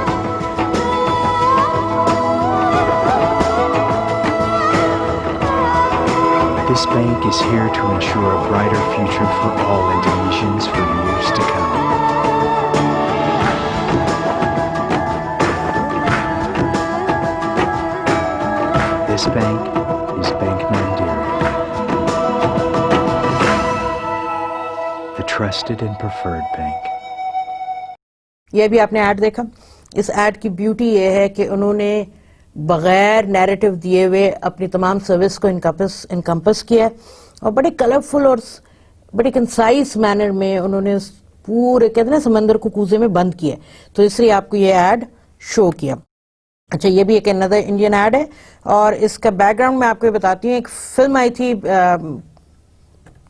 [SPEAKER 6] This bank is here to ensure a brighter future for all Indonesians for years to come. This bank is Bank Mandiri, the trusted and preferred bank.
[SPEAKER 1] یہ بھی آپ نے add دیکھا. اس add کی beauty یہ ہے کہ انہوں نے بغیر نیریٹو دیے ہوئے اپنی تمام سروس کو انکمپس کیا اور بڑے کلرفل اور بڑے کنسائز مینر میں انہوں نے پورے کہتے ہیں سمندر کو کوزے میں بند کیا, تو اس لیے آپ کو یہ ایڈ شو کیا. اچھا, یہ بھی ایک اندر انڈین ایڈ ہے, اور اس کا بیک گراؤنڈ میں آپ کو بتاتی ہوں. ایک فلم آئی تھی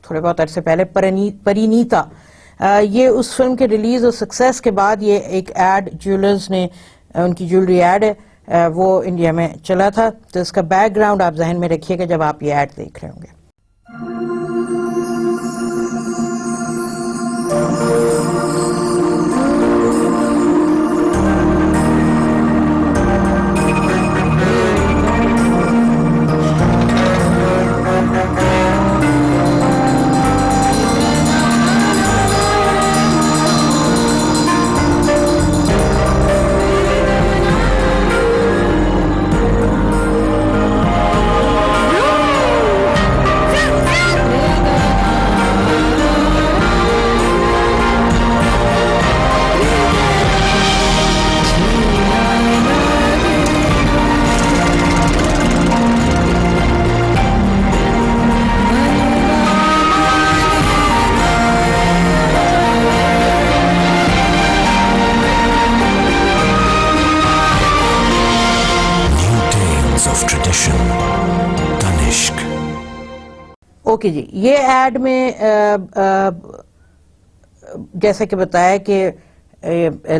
[SPEAKER 1] تھوڑے بہت عرصے پہلے, پرینیتا. یہ اس فلم کے ریلیز اور سکسیس کے بعد یہ ایک ایڈ جیولرز نے, ان کی جیولری ایڈ ہے, وہ انڈیا میں چلا تھا. تو اس کا بیک گراؤنڈ آپ ذہن میں رکھیے گا جب آپ یہ ایڈ دیکھ رہے ہوں گے. اوکے جی, یہ ایڈ میں جیسا کہ بتایا کہ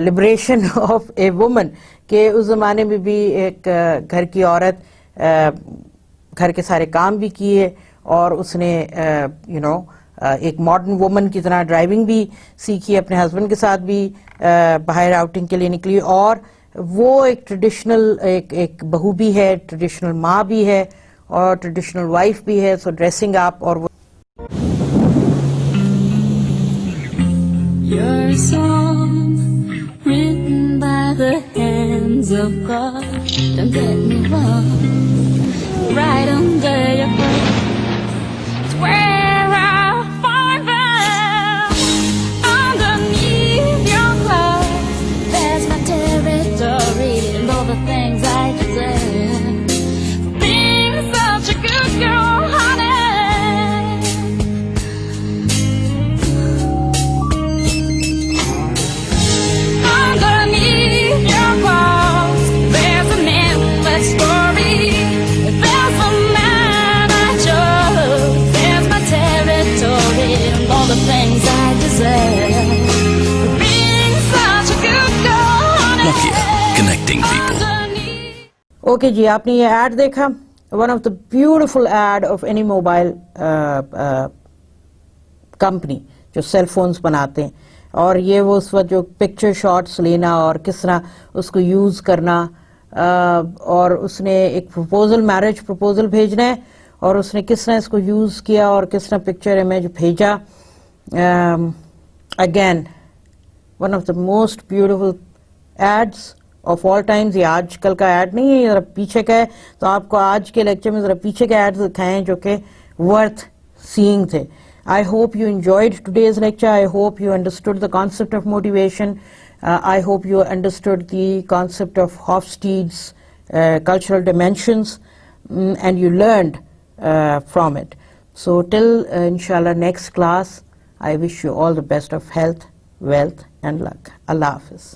[SPEAKER 1] لبریشن آف اے وومن, کہ اس زمانے میں بھی ایک گھر کی عورت گھر کے سارے کام بھی کیے, اور اس نے ایک ماڈرن وومن کی طرح ڈرائیونگ بھی سیکھی, اپنے ہسبینڈ کے ساتھ بھی باہر آؤٹنگ کے لیے نکلی, اور وہ ایک ٹریڈیشنل ایک بہو بھی ہے, ٹریڈیشنل ماں بھی ہے, اور ٹریڈیشنل وائف بھی ہے. سو ڈریسنگ اپ اور وہ
[SPEAKER 7] You're a song written by the hands of God. Don't get me wrong. Right under your heart. It's where I find them. Underneath your clothes. There's my territory and all the things I deserve. For being such a good girl, honey.
[SPEAKER 1] Okay جی, آپ نے یہ ad دیکھا, one of the beautiful ad of any mobile company جو cell phones بناتے ہیں, اور یہ وہ اس وقت جو پکچر شاٹس لینا اور کس طرح اس کو یوز کرنا, اور اس نے ایک پروپوزل, میرج پروپوزل بھیجنا ہے, اور اس نے کس طرح اس کو یوز کیا اور کس طرح پکچر امیج بھیجا. Again one of the most beautiful ads of all times. یہ آج کل کا ایڈ نہیں ہے, یہ ذرا پیچھے کا ہے, تو آپ کو آج کے لیکچر میں ذرا پیچھے کے ایڈز دکھائیں جو کہ ورتھ سیئنگ تھے. I hope you enjoyed today's lecture. I hope you understood the concept of motivation. I hope you understood the concept of Hofstede's cultural dimensions, and you learned from it. So till inshallah next class, I wish you all the best of health, wealth and luck. Allah Hafiz.